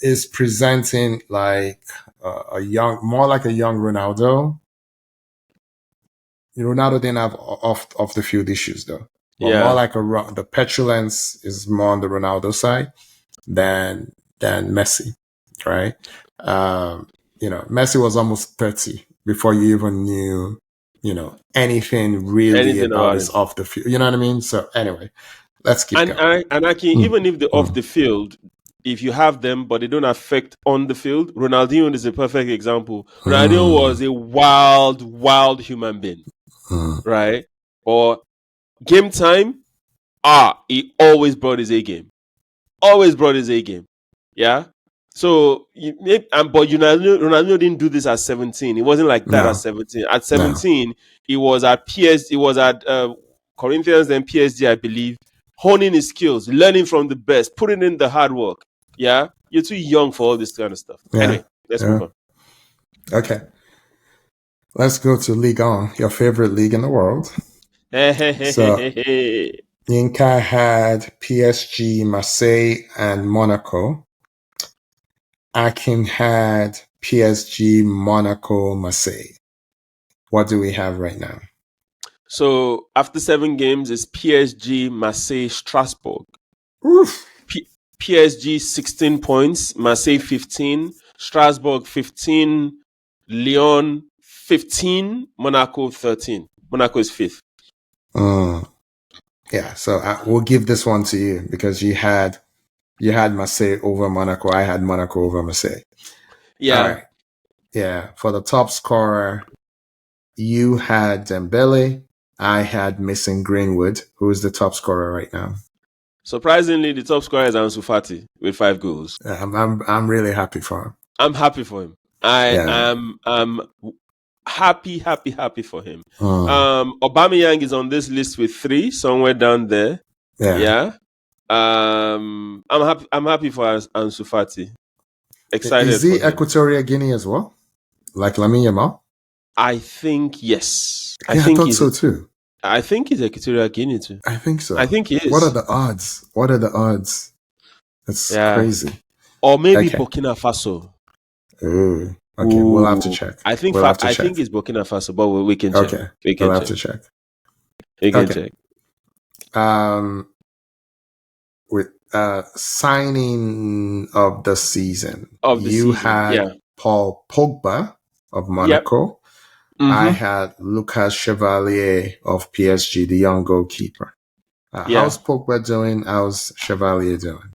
is presenting like more like a young Ronaldo. Ronaldo didn't have off the field issues though, but more like the petulance is more on the Ronaldo side than Messi, right? Messi was almost 30 before you even knew, anything really about his off the field. You know what I mean? So anyway. Let's keep going. And I can, even if they're off the field, if you have them, but they don't affect on the field, Ronaldinho is a perfect example. Ronaldinho was a wild human being, right? Or game time, he always brought his A game. Always brought his A game. Yeah? So, but Ronaldinho didn't do this at 17. It wasn't like that at 17. At 17, he was at Corinthians, then PSG, I believe. Honing his skills, learning from the best, putting in the hard work. Yeah, you're too young for all this kind of stuff. Anyway, let's move on. Okay, let's go to Ligue 1, your favorite league in the world. So, Yinka had PSG, Marseille, and Monaco. Akin had PSG, Monaco, Marseille. What do we have right now? So after 7 games, it's PSG, Marseille, Strasbourg. PSG 16 points, Marseille 15, Strasbourg 15, Lyon 15, Monaco 13. Monaco is 5th. Yeah, so we'll give this one to you because you had Marseille over Monaco. I had Monaco over Marseille. Yeah. All right. Yeah, for the top scorer, you had Dembele. I had Mason Greenwood, who is the top scorer right now. Surprisingly, the top scorer is Ansu Fati with 5 goals. I'm really happy for him. I'm happy for him. I'm happy for him. Aubameyang is on this list with 3, somewhere down there. Yeah. I'm happy for Ansu Fati. Excited. Is he Equatorial Guinea as well? Like Lamine Yamal? I think yes. I thought so too. I think he's Equatorial Guinea too. I think so. I think he is. What are the odds? That's crazy. Or maybe Burkina Faso. Ooh. Okay, we'll have to check. I think it's Burkina Faso, but we can check. Okay, we'll have to check. We can check. With signing of the season, you had Paul Pogba of Monaco. I had Lucas Chevalier of PSG, the young goalkeeper. How's Pogba doing? How's Chevalier doing?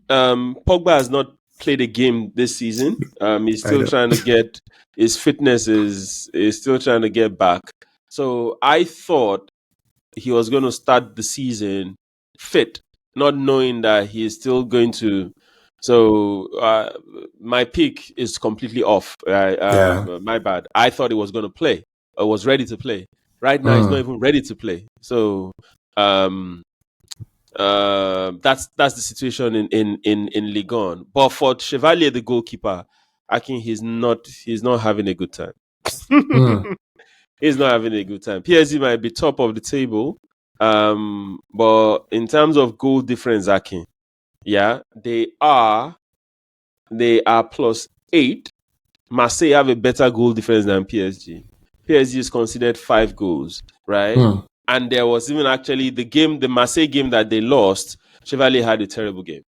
Pogba has not played a game this season. He's still trying to get his fitness is still trying to get back. So I thought he was going to start the season fit, not knowing that he is still going to. So my pick is completely off. My bad. I thought he was going to play. I was ready to play. Right now, he's not even ready to play. So that's the situation in Ligue 1. But for Chevalier, the goalkeeper, I think he's not having a good time. He's not having a good time. PSG might be top of the table, but in terms of goal difference, Akin, they are +8. Marseille have a better goal difference than PSG. PSG is considered 5 goals, right? And there was even actually the Marseille game that they lost, Chevalier had a terrible game.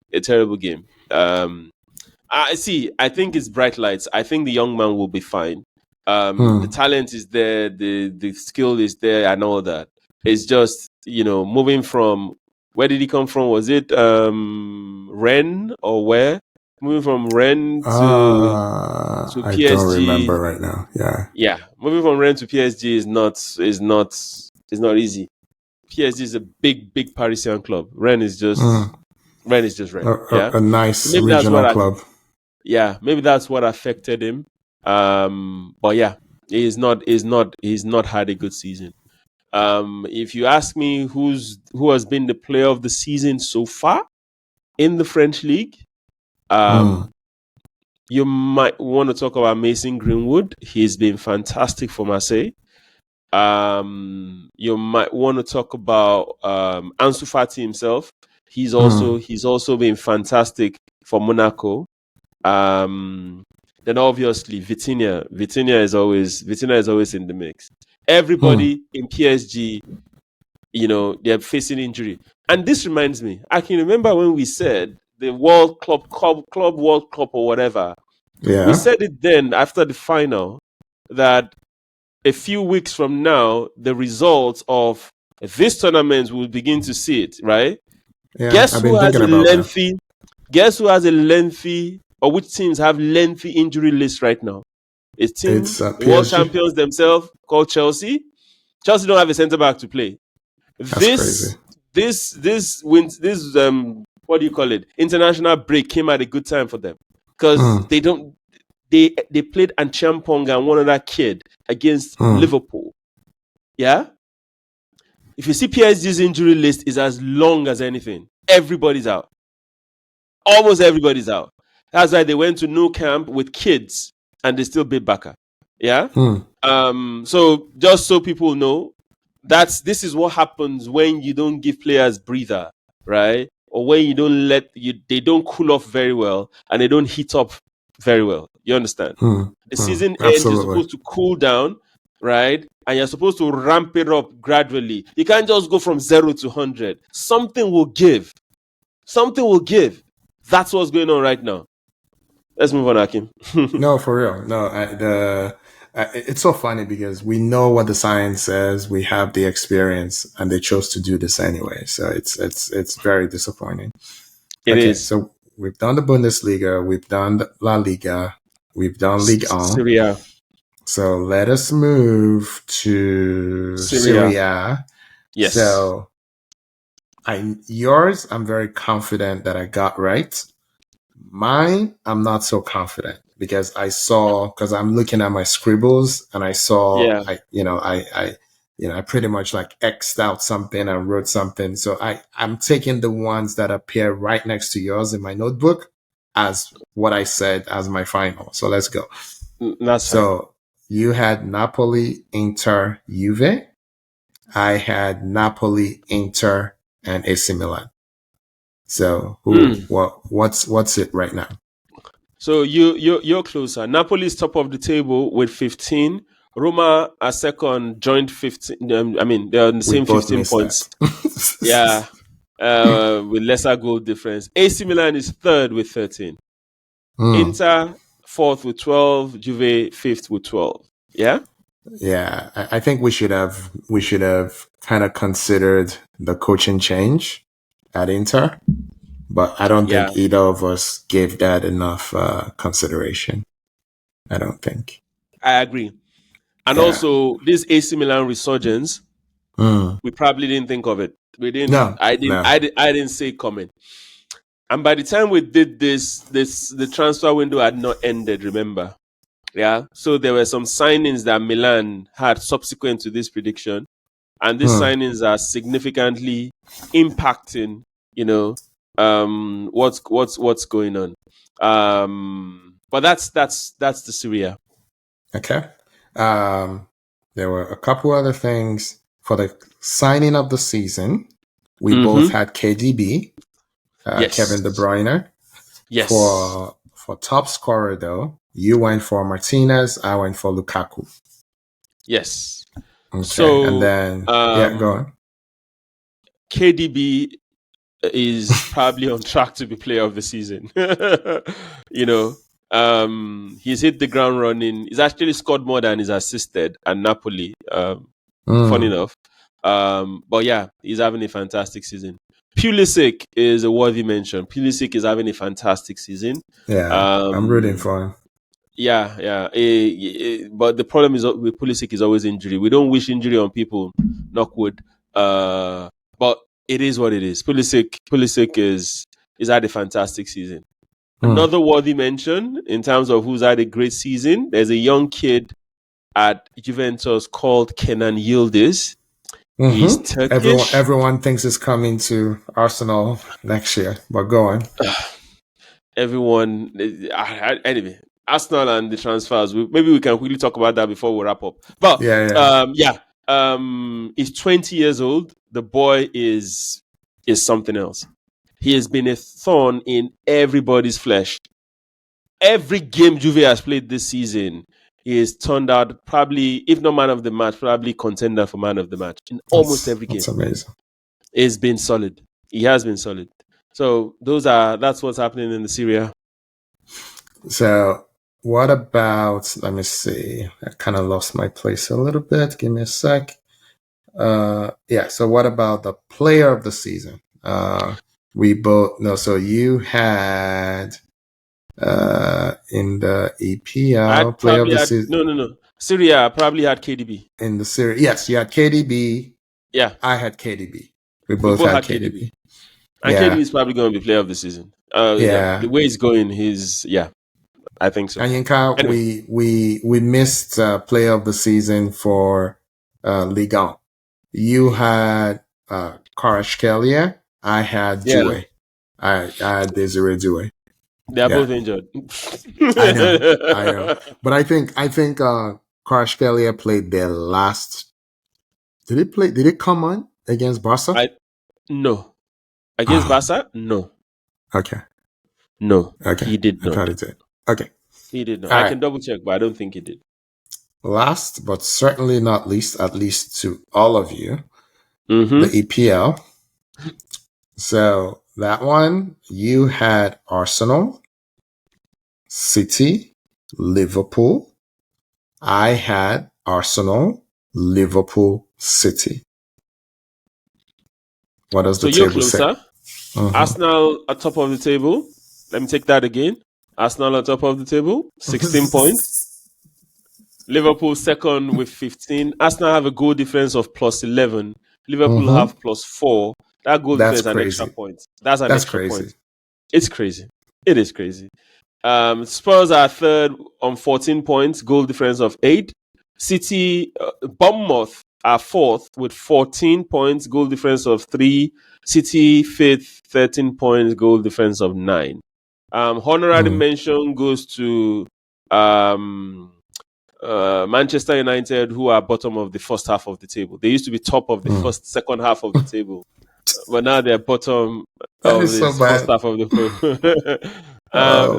I think it's bright lights. I think the young man will be fine. The talent is there, the skill is there, and all that. It's just, moving from, where did he come from? Was it Rennes or where? Moving from Rennes to PSG. I don't remember right now. Yeah. Moving from Rennes to PSG is not easy. PSG is a big Parisian club. Rennes is just Rennes. A nice regional club. Maybe that's what affected him. But yeah, he's not had a good season. If you ask me who has been the player of the season so far in the French league, you might want to talk about Mason Greenwood. He's been fantastic for Marseille. You might want to talk about Ansu Fati himself. He's also been fantastic for Monaco. Then obviously Vitinha. Vitinha is always in the mix. Everybody in PSG, they're facing injury. And this reminds me, I can remember when we said the World Club World Cup or whatever. Yeah. We said it then after the final that a few weeks from now, the results of this tournament will begin to see it, right? Yeah, Guess who has a lengthy, or which teams have lengthy injury lists right now? It's teams, world champions themselves, called Chelsea. Chelsea don't have a centre back to play. That's crazy. This what do you call it? International break came at a good time for them because they played Anchampong and one other kid against Liverpool. Yeah. If you see PSG's injury list is as long as anything. Everybody's out. Almost everybody's out. That's why they went to Nou Camp with kids and they still beat Barca. Yeah. So just so people know, this is what happens when you don't give players breather, right? Or when you don't they don't cool off very well and they don't heat up very well. You understand? The season ends, you're supposed to cool down, right? And you're supposed to ramp it up gradually. You can't just go from 0 to 100. Something will give. That's what's going on right now. Let's move on, Akim. No, for real. No, it's so funny because we know what the science says. We have the experience, and they chose to do this anyway. So it's very disappointing. It is. So we've done the Bundesliga, we've done La Liga, we've done Ligue 1. Syria. So let us move to Syria. Yes. So yours, I'm very confident that I got right. Mine, I'm not so confident because I'm looking at my scribbles and I saw, I pretty much like X'd out something and wrote something. So I'm taking the ones that appear right next to yours in my notebook as what I said as my final. So let's go. So you had Napoli, Inter, Juve. I had Napoli, Inter, and AC Milan. So what's it right now? So you're closer. Napoli is top of the table with 15. Roma are second, joint 15. They're on the same 15 points. Yeah, with lesser goal difference. AC Milan is third with 13. Inter fourth with 12. Juve fifth with 12. Yeah. Yeah, I think we should have kind of considered the coaching change at Inter, but I don't Yeah, think either of us gave that enough consideration. I don't think. I agree. And Yeah. also this AC Milan resurgence, Mm. we probably didn't think of it. We didn't. No, I didn't. no. I didn't see it coming. And by the time we did this, the transfer window had not ended. Remember, yeah. So there were some signings that Milan had subsequent to this prediction, and these Mm. signings are significantly impacting. What's going on. But that's the Syria. Okay. There were a couple other things for the signing of the season. We both had KDB, Kevin De Yes. Bruyne. Yes. For top scorer, though, you went for Martinez. I went for Lukaku. Yes. Okay, so, and then go on. KDB is probably on track to be player of the season. He's hit the ground running. He's actually scored more than he's assisted at Napoli. Fun enough. But yeah, he's having a fantastic season. Pulisic is a worthy mention. Pulisic is having a fantastic season. Yeah, I'm rooting for him. Yeah. But the problem is with Pulisic is always injury. We don't wish injury on people, knock wood. But it is what it is. Pulisic is had a fantastic season. Another worthy mention in terms of who's had a great season. There's a young kid at Juventus called Kenan Yildiz. He's Turkish. Everyone thinks it's coming to Arsenal next year, but go on. Everyone, anyway, Arsenal and the transfers. Maybe we can quickly talk about that before we wrap up. But he's 20 years old. The boy is something else. He has been a thorn in everybody's flesh. Every game Juve has played this season, he has turned out probably, if not man of the match, probably contender for man of the match in almost every game. That's amazing. It's been solid. He has been solid. So that's what's happening in the Syria. So what about, let me see, I kind of lost my place a little bit. Give me a sec. So what about the player of the season? We both know. So you had in the EPL player of the season. No. Syria probably had KDB. In the series, yes, you had KDB. Yeah. I had KDB. We both had KDB. And KDB is probably going to be player of the season. The way he's going, I think so. And Yinka, anyway. we missed player of the season for Ligue 1. You had Kvaratskhelia. I had Doué. I had Desiree Doué. They are both injured. I know. But I think Kvaratskhelia played their last. Did it come on against Barca? No. Against Barca? No. Okay. No. Okay. He did not. I thought he did. Okay. He did not. I can double check, but I don't think he did. Last, but certainly not least, at least to all of you, the EPL. So that one, you had Arsenal, City, Liverpool. I had Arsenal, Liverpool, City. What does the table say? So you're closer. Arsenal at top of the table. Let me take that again. Arsenal at top of the table, 16 points. Liverpool second with 15. Arsenal have a goal difference of plus 11. Liverpool have plus 4. That goal difference is an extra point. That's extra point. It's crazy. It is crazy. Spurs are third on 14 points, goal difference of 8. City, Bournemouth are fourth with 14 points, goal difference of 3. City fifth, 13 points, goal difference of 9. Honorary mention goes to Manchester United, who are bottom of the first half of the table. They used to be top of the second half of the table, but now they're bottom of the first half of the table.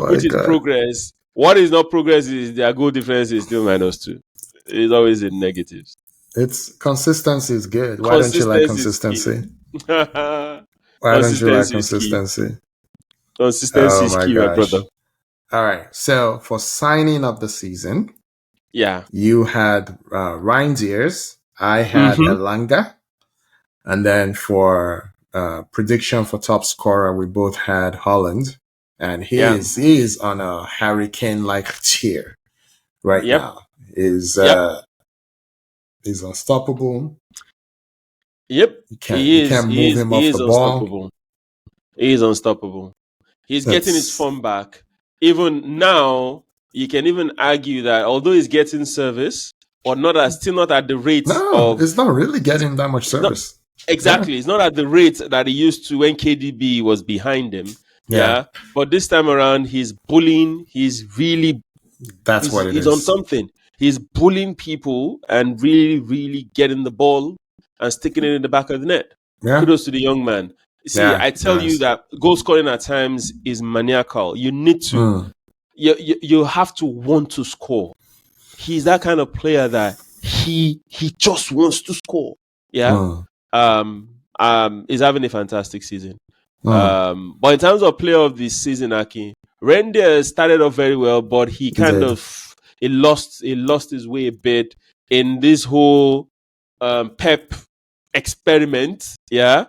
Which is progress. What is not progress is their goal difference is still -2. It's always in negatives. It's consistency is good. Why don't you like consistency? Why don't you like consistency? Consistency is key, my brother. All right. So for signing of the season, Yeah. You had Reindeers. I had Elanga. And then for prediction for top scorer, we both had Holland. And he is on a hurricane-like tear right now. He's unstoppable. Yep. You can't move him off the ball. Unstoppable. He is unstoppable. He's getting his form back. Even now, you can even argue that although he's getting service, or still not at the rate of... it's not really getting that much service. Exactly. It's not at the rate that he used to when KDB was behind him. Yeah. But this time around, he's bullying. He's really... That's what it is. He's on something. He's bullying people and really, really getting the ball and sticking it in the back of the net. Yeah. Kudos to the young man. See, I tell you that goal scoring at times is maniacal. You need to... You have to want to score. He's that kind of player that he just wants to score. Yeah. He's having a fantastic season. But in terms of player of the season, Aki, Rwanda started off very well, but he lost his way a bit in this whole Pep experiment. Yeah.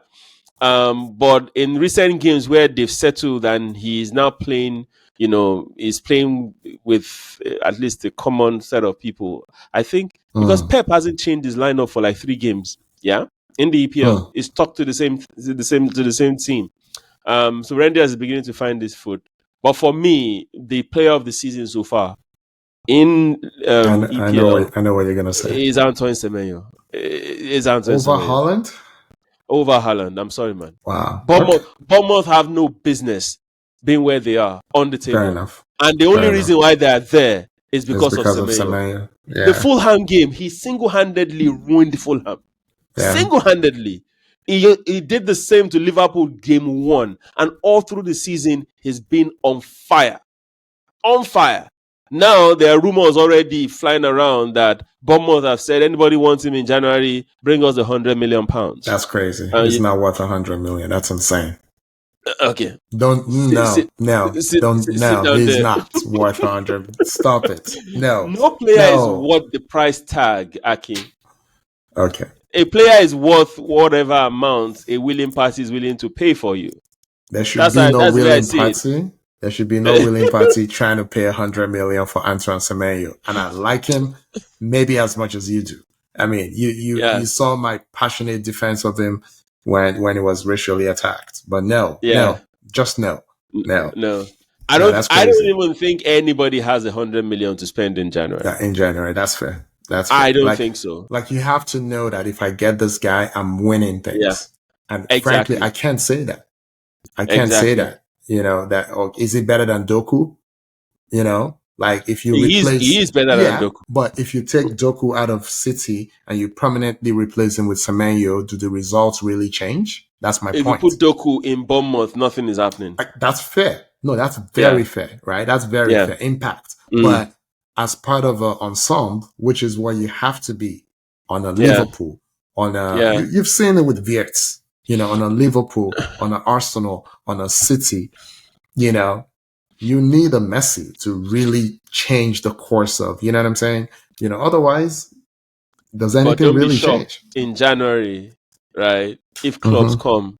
But in recent games where they've settled and he's now playing, he's playing with at least a common set of people. I think because Pep hasn't changed his lineup for like 3 games. Yeah. In the EPL, he's stuck to the same team. So Rangers is beginning to find his foot. But for me, the player of the season so far in EPL, I know what you're gonna say. Is Antoine Semenyo. Holland? Over Haaland. I'm sorry, man. Wow. Bournemouth have no business being where they are on the table. Fair enough. And the only reason why they are there is because of Semenyo. Yeah. The Fulham game, he single-handedly ruined Fulham. Yeah. Single-handedly. He did the same to Liverpool game 1. And all through the season, he's been on fire. On fire. Now, there are rumors already flying around that Bournemouth have said, anybody wants him in January, bring us £100 million. That's crazy. He's not worth $100 million. That's insane. Okay. He's not worth 100. Stop it. No player is worth the price tag, Aki. Okay. A player is worth whatever amount a willing party is willing to pay for you. There should be no willing party. There should be no willing party trying to pay $100 million for Antoine Semenyo. And I like him maybe as much as you do. I mean, you saw my passionate defense of him when he was racially attacked. But no. I don't even think anybody has $100 million to spend in January. In January, that's fair. I don't think so. Like, you have to know that if I get this guy, I'm winning things. Yeah. And frankly, I can't say that. Say that. Is he better than Doku? Like, if you replace... He is better than Doku. But if you take Doku out of City and you permanently replace him with Semenyo, do the results really change? That's my point. If you put Doku in Bournemouth, nothing is happening. That's fair. No, that's very fair, right? That's very fair. Impact. But as part of an ensemble, which is what you have to be on a Liverpool, on a... You've seen it with Wirtz, on a Liverpool, on an Arsenal, on a City, you need a Messi to really change the course of, you know what I'm saying? Otherwise, does anything really change? In January, right? If clubs come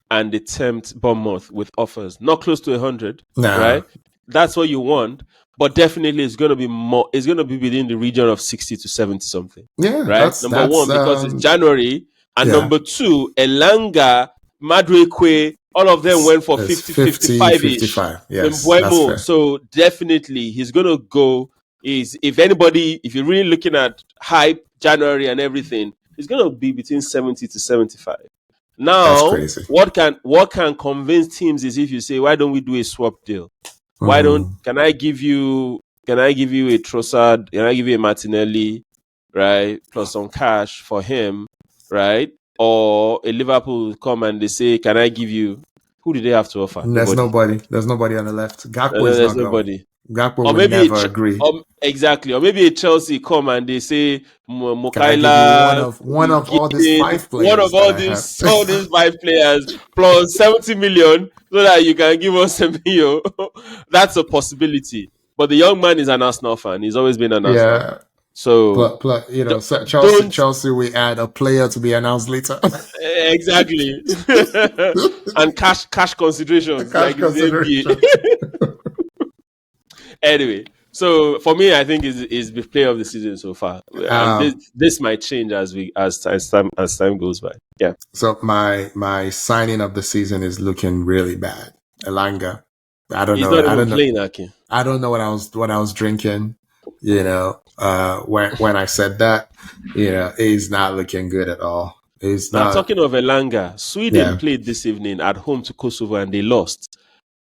and they tempt Bournemouth with offers, not close to 100, right? That's what you want. But definitely it's going to be more, it's going to be within the region of 60 to 70 something. Yeah. Right? Number one, because it's January. And number 2, Elanga, Maduekwe, all of them went for 50-55-ish. 55. Yes, that's fair. So definitely he's going to go. If you're really looking at hype, January and everything, it's going to be between 70 to 75. Now, what can convince teams is if you say, why don't we do a swap deal? Can I give you a Trossard? Can I give you a Martinelli, right? Plus some cash for him, right? Or a Liverpool will come and they say, can I give you... Who do they have to offer? There's nobody. There's nobody on the left. Gakpo is not nobody. Gakpo will never agree. Exactly. Or maybe a Chelsea come and they say, Mukaila... One of all these 5 players. One of all these 5 players plus 70 million so that you can give us a million. That's a possibility. But the young man is an Arsenal fan. He's always been an Arsenal fan. So, Chelsea, we add a player to be announced later. Exactly. And cash considerations. Cash consideration. Anyway, so for me, I think is the player of the season so far. This might change as time goes by. Yeah. So my signing of the season is looking really bad. Elanga. I don't know. He's not even playing, Aki. I don't know what I was drinking. When I said that, he's not looking good at all. He's not. Now, talking of Elanga, Sweden played this evening at home to Kosovo and they lost.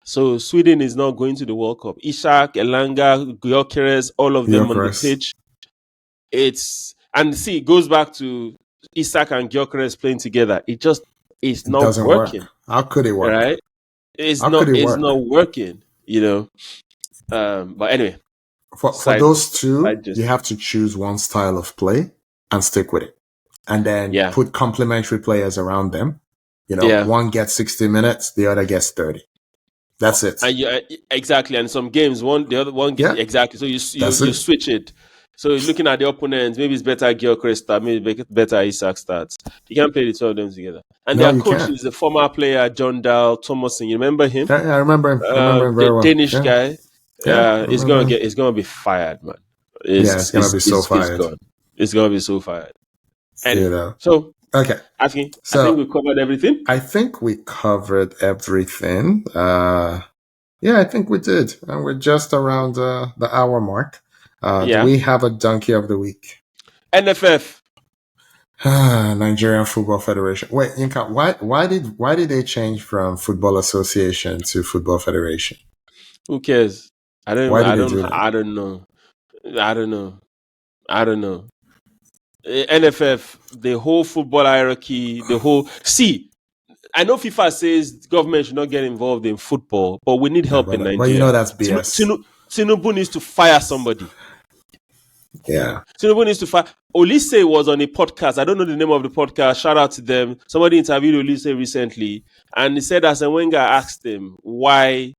So Sweden is not going to the World Cup. Ishak, Elanga, Gyökeres, all of them on the pitch. It goes back to Ishak and Gyökeres playing together. It's not working. Work. How could it work? Right? It's not working, But anyway. For those two, you have to choose one style of play and stick with it. And then put complementary players around them. One gets 60 minutes, the other gets 30. That's it. Exactly. And some games, the other one gets exactly. So you switch it. So you're looking at the opponents, maybe it's better Gyökeres start, maybe better Isak starts. You can't play the two of them together. And their coach is a former player, John Dahl Thomason. You remember him? Yeah, I remember him. I remember him very well. Danish guy. Yeah, he's gonna be fired, man. It's gonna be so fired. It's gonna be so fired. Anyway, So okay. I think we covered everything. I think we covered everything. I think we did. And we're just around the hour mark. Do we have a donkey of the week? NFF. Nigerian Football Federation. Wait, Yinka, why did they change from Football Association to Football Federation? Who cares? I don't know. NFF, the whole football hierarchy, I know FIFA says government should not get involved in football, but we need help in Nigeria. But that's BS. Tinubu needs to fire somebody. Yeah. Tinubu needs to fire. Olise was on a podcast. I don't know the name of the podcast. Shout out to them. Somebody interviewed Olise recently, and he said Arsene Wenger asked him why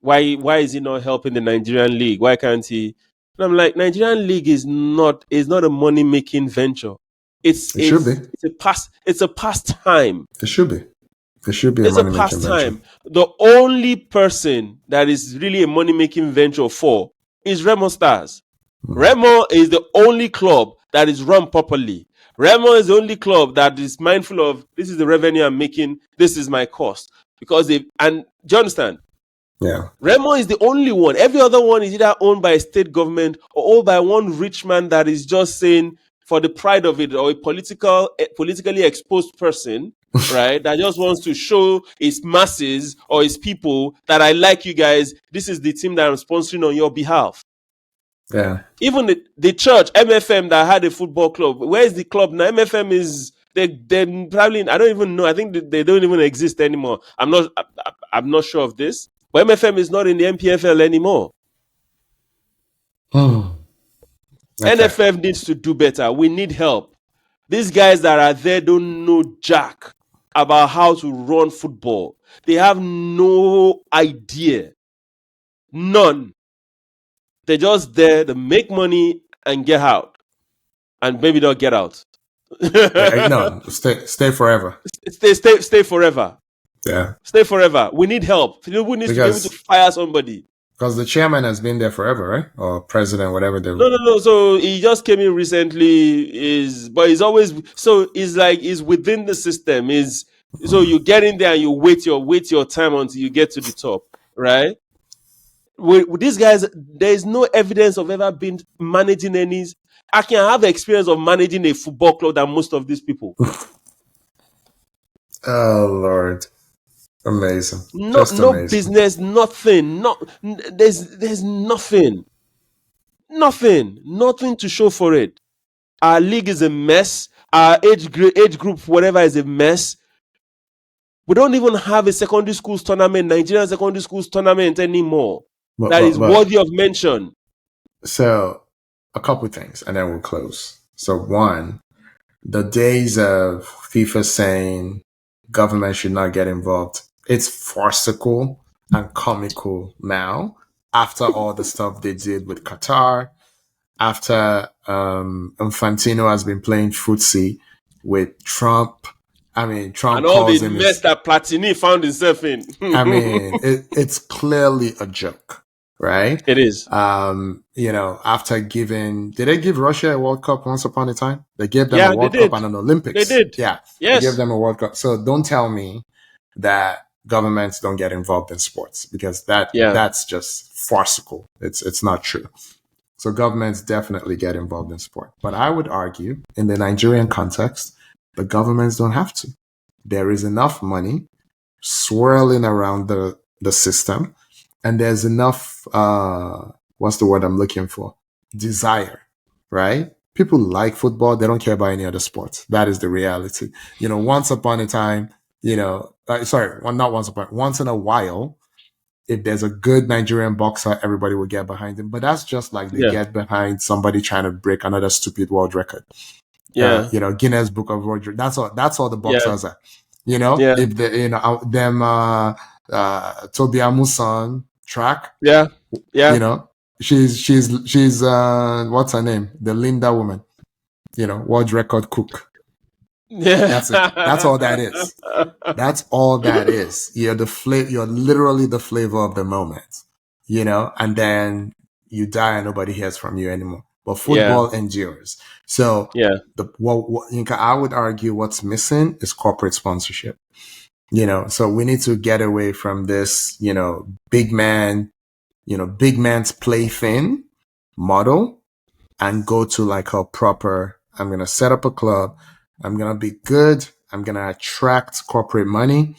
is he not helping the Nigerian league? Why can't he? And I'm like, Nigerian league is not a money making venture. It should be. It's a pastime. It should be. It should be. It's a pastime. The only person that is really a money making venture for is Remo Stars. Remo is the only club that is run properly. Remo is the only club that is mindful of, this is the revenue I'm making, this is my cost. Do you understand? Yeah. Remo is the only one. Every other one is either owned by a state government or owned by one rich man that is just saying for the pride of it, or a politically exposed person, right, that just wants to show his masses or his people that I like you guys. This is the team that I'm sponsoring on your behalf. Yeah. Even the church, MFM, that had a football club. Where is the club now? MFM is they probably, I don't even know. I think they don't even exist anymore. I'm not sure of this. But MFM is not in the MPFL anymore. Okay. NFF needs to do better. We need help. These guys that are there don't know jack about how to run football. They have no idea. None. They're just there to make money and get out. And maybe not get out. No, stay forever. Stay forever. Yeah. Stay forever. We need help. We need to be able to fire somebody. Because the chairman has been there forever, right? Or president, whatever they were. No. So he just came in recently. But he's always, so it's like he's within the system. So you get in there and you wait your time until you get to the top, right? With these guys, there is no evidence of ever been managing any. I can have the experience of managing a football club than most of these people. Oh Lord. Amazing. No amazing. Business, nothing. There's nothing. Nothing to show for it. Our league is a mess. Our age group, whatever, is a mess. We don't even have a secondary schools tournament, Nigerian secondary schools tournament anymore. That is worthy of mention. So, a couple things, and then we'll close. So, one, the days of FIFA saying government should not get involved, it's farcical and comical now. after all the stuff they did with Qatar, after Infantino has been playing footsie with Trump. I mean, Trump and all calls the him mess that Platini found himself in. I mean, it's clearly a joke, right? It is. After did they give Russia a World Cup once upon a time? They gave them a World Cup and an Olympics. They did. Yeah. Yes. They gave them a World Cup. So don't tell me that governments don't get involved in sports, because that's just farcical. It's not true. So governments definitely get involved in sport. But I would argue, in the Nigerian context, the governments don't have to. There is enough money swirling around the system, and there's enough what's the word I'm looking for? Desire, right? People like football. They don't care about any other sports. That is the reality. Once upon a time, not once upon, once in a while, if there's a good Nigerian boxer, everybody will get behind him. But that's just like they get behind somebody trying to break another stupid world record. Yeah. Guinness Book of World Records. That's all the boxers are. If them Toby Amusan track. Yeah. She's what's her name? The Linda woman. World record cook. Yeah. That's it. That's all that is. That's all that is. You're literally the flavor of the moment. And then you die and nobody hears from you anymore. But football endures. So I would argue what's missing is corporate sponsorship. So we need to get away from this, big man's plaything model and go to like a proper, I'm going to set up a club. I'm going to be good. I'm going to attract corporate money,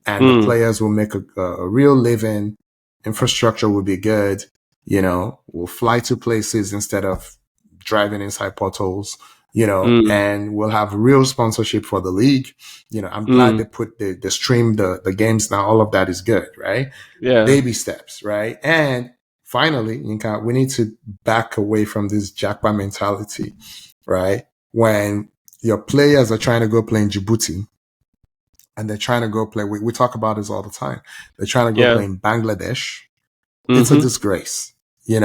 and the players will make a real living. Infrastructure will be good. We'll fly to places instead of driving inside potholes, and we'll have real sponsorship for the league. I'm glad they put the stream, the games now. All of that is good, right? Yeah. Baby steps, right? And finally, Yinka, we need to back away from this jackpot mentality, right? When your players are trying to go play in Djibouti, and they're trying to go play, we talk about this all the time. They're trying to go play in Bangladesh. It's a disgrace. You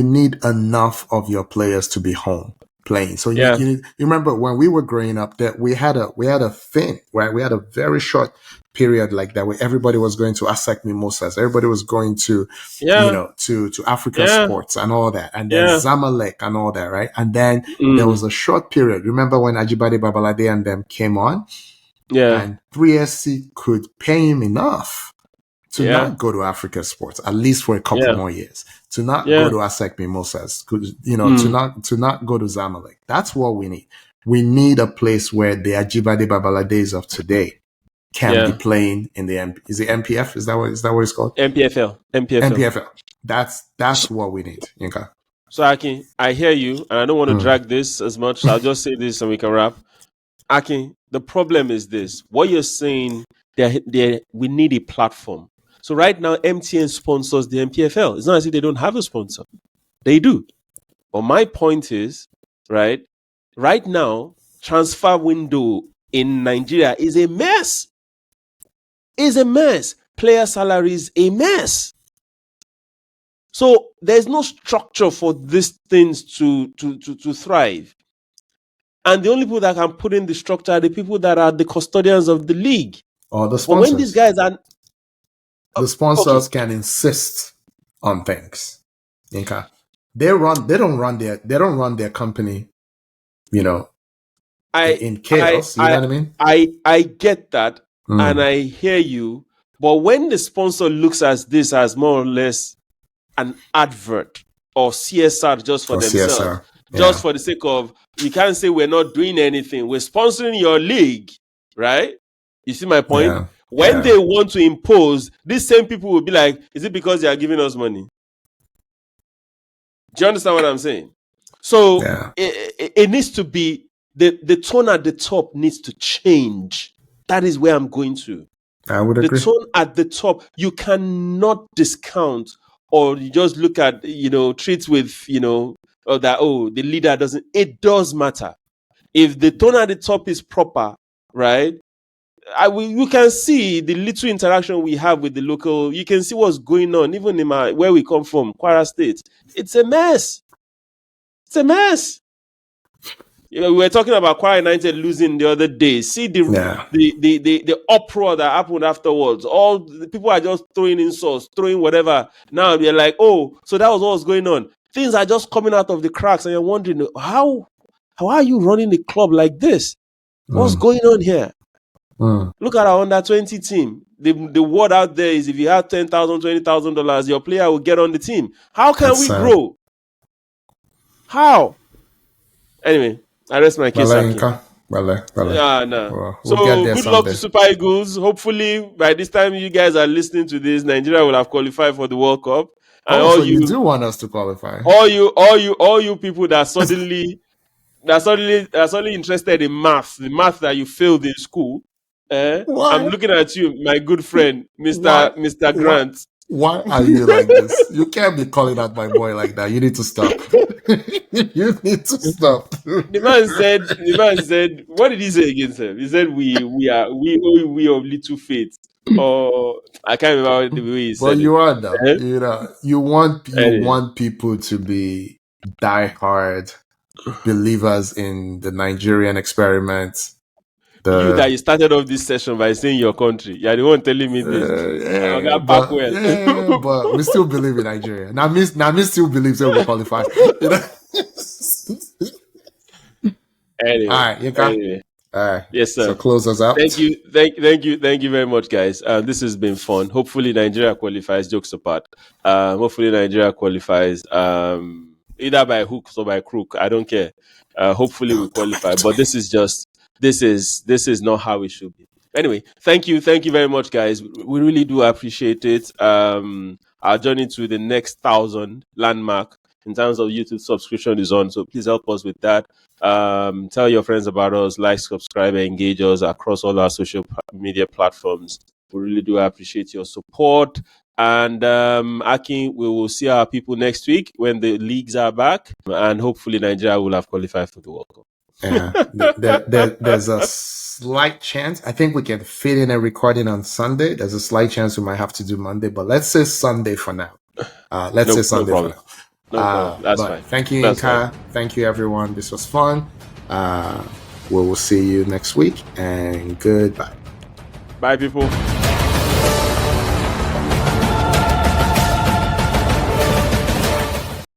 need enough of your players to be home playing. So you remember when we were growing up that we had a thing, right? We had a very short period like that where everybody was going to ASEC Mimosas. Everybody was going to, to Africa Sports and all that. And then Zamalek and all that, right? And then there was a short period. Remember when Ajibade Babalade and them came on? Yeah. And 3SC could pay him enough to not go to Africa Sports, at least for a couple more years, to not go to ASEC Mimosas, to not go to Zamalek. That's what we need. We need a place where the Ajibade Babalades of today can be playing in the is it MPF? Is that what it's called? MPFL. That's what we need, Yinka. So Akin, I hear you, and I don't want to drag this as much. So I'll just say this and we can wrap. Akin, the problem is this. What you're saying, we need a platform. So right now, MTN sponsors the MPFL. It's not as if they don't have a sponsor. They do. But my point is, right now, transfer window in Nigeria is a mess. Player salaries, a mess. So there's no structure for these things to thrive. And the only people that can put in the structure are the people that are the custodians of the league. Or the sponsors. But when these guys are... The sponsors can insist on things. Okay. They don't run their company, in chaos. You know what I mean? I get that, and I hear you. But when the sponsor looks at this as more or less an advert or CSR just for themselves, just for the sake of, you can't say we're not doing anything. We're sponsoring your league, right? You see my point? Yeah. When they want to impose, these same people will be like, is it because they are giving us money? Do you understand what I'm saying? So it needs to be, the tone at the top needs to change. That is where I'm going to. I would agree. The tone at the top, you cannot discount, or you just look at, treats with, the leader doesn't. It does matter. If the tone at the top is proper, right? you can see the little interaction we have with the local. You can see what's going on, even in where we come from, Kwara State. It's a mess. It's a mess. We were talking about Kwara United losing the other day. See the uproar that happened afterwards. All the people are just throwing insults, throwing whatever. Now they're like, oh, so that was what was going on. Things are just coming out of the cracks, and you're wondering how are you running the club like this? What's going on here? Look at our under-20 team. The word out there is if you have $10,000, $20,000, your player will get on the team. How can we grow? How? Anyway, I rest my case. No. So good luck to Super Eagles. Hopefully, by this time you guys are listening to this, Nigeria will have qualified for the World Cup. And so you do want us to qualify? All you people that suddenly interested in math, the math that you failed in school. I'm looking at you, my good friend, Mr. Grant. Why are you like this? You can't be calling out my boy like that. You need to stop. You need to stop. The man said, what did he say again, sir? He said, we of little faith. Or I can't remember the way he said it. But you are now. You want people to be diehard believers in the Nigerian experiment. You started off this session by saying your country. You're the one telling me this. But we still believe in Nigeria. Now me still believes they will qualify. Anyway, all right, you got. Anyway. All right. Yes, sir. So close us out. Thank you very much, guys. This has been fun. Hopefully, Nigeria qualifies. Jokes apart. Hopefully, Nigeria qualifies. Either by hook or by crook. I don't care. Hopefully, we qualify. But this is not how it should be. Anyway, thank you very much, guys. We really do appreciate it. Our journey to the next 1,000 landmark in terms of YouTube subscription is on, so please help us with that. Tell your friends about us, like, subscribe, and engage us across all our social media platforms. We really do appreciate your support. And Akin, we will see our people next week when the leagues are back, and hopefully Nigeria will have qualified for the World Cup. Yeah, there's a slight chance. I think we can fit in a recording on Sunday. There's a slight chance we might have to do Monday, but let's say Sunday for now. Let's say Sunday for now. No problem. That's fine. Thank you, Inka. Thank you, everyone. This was fun. We will see you next week, and goodbye. Bye, people.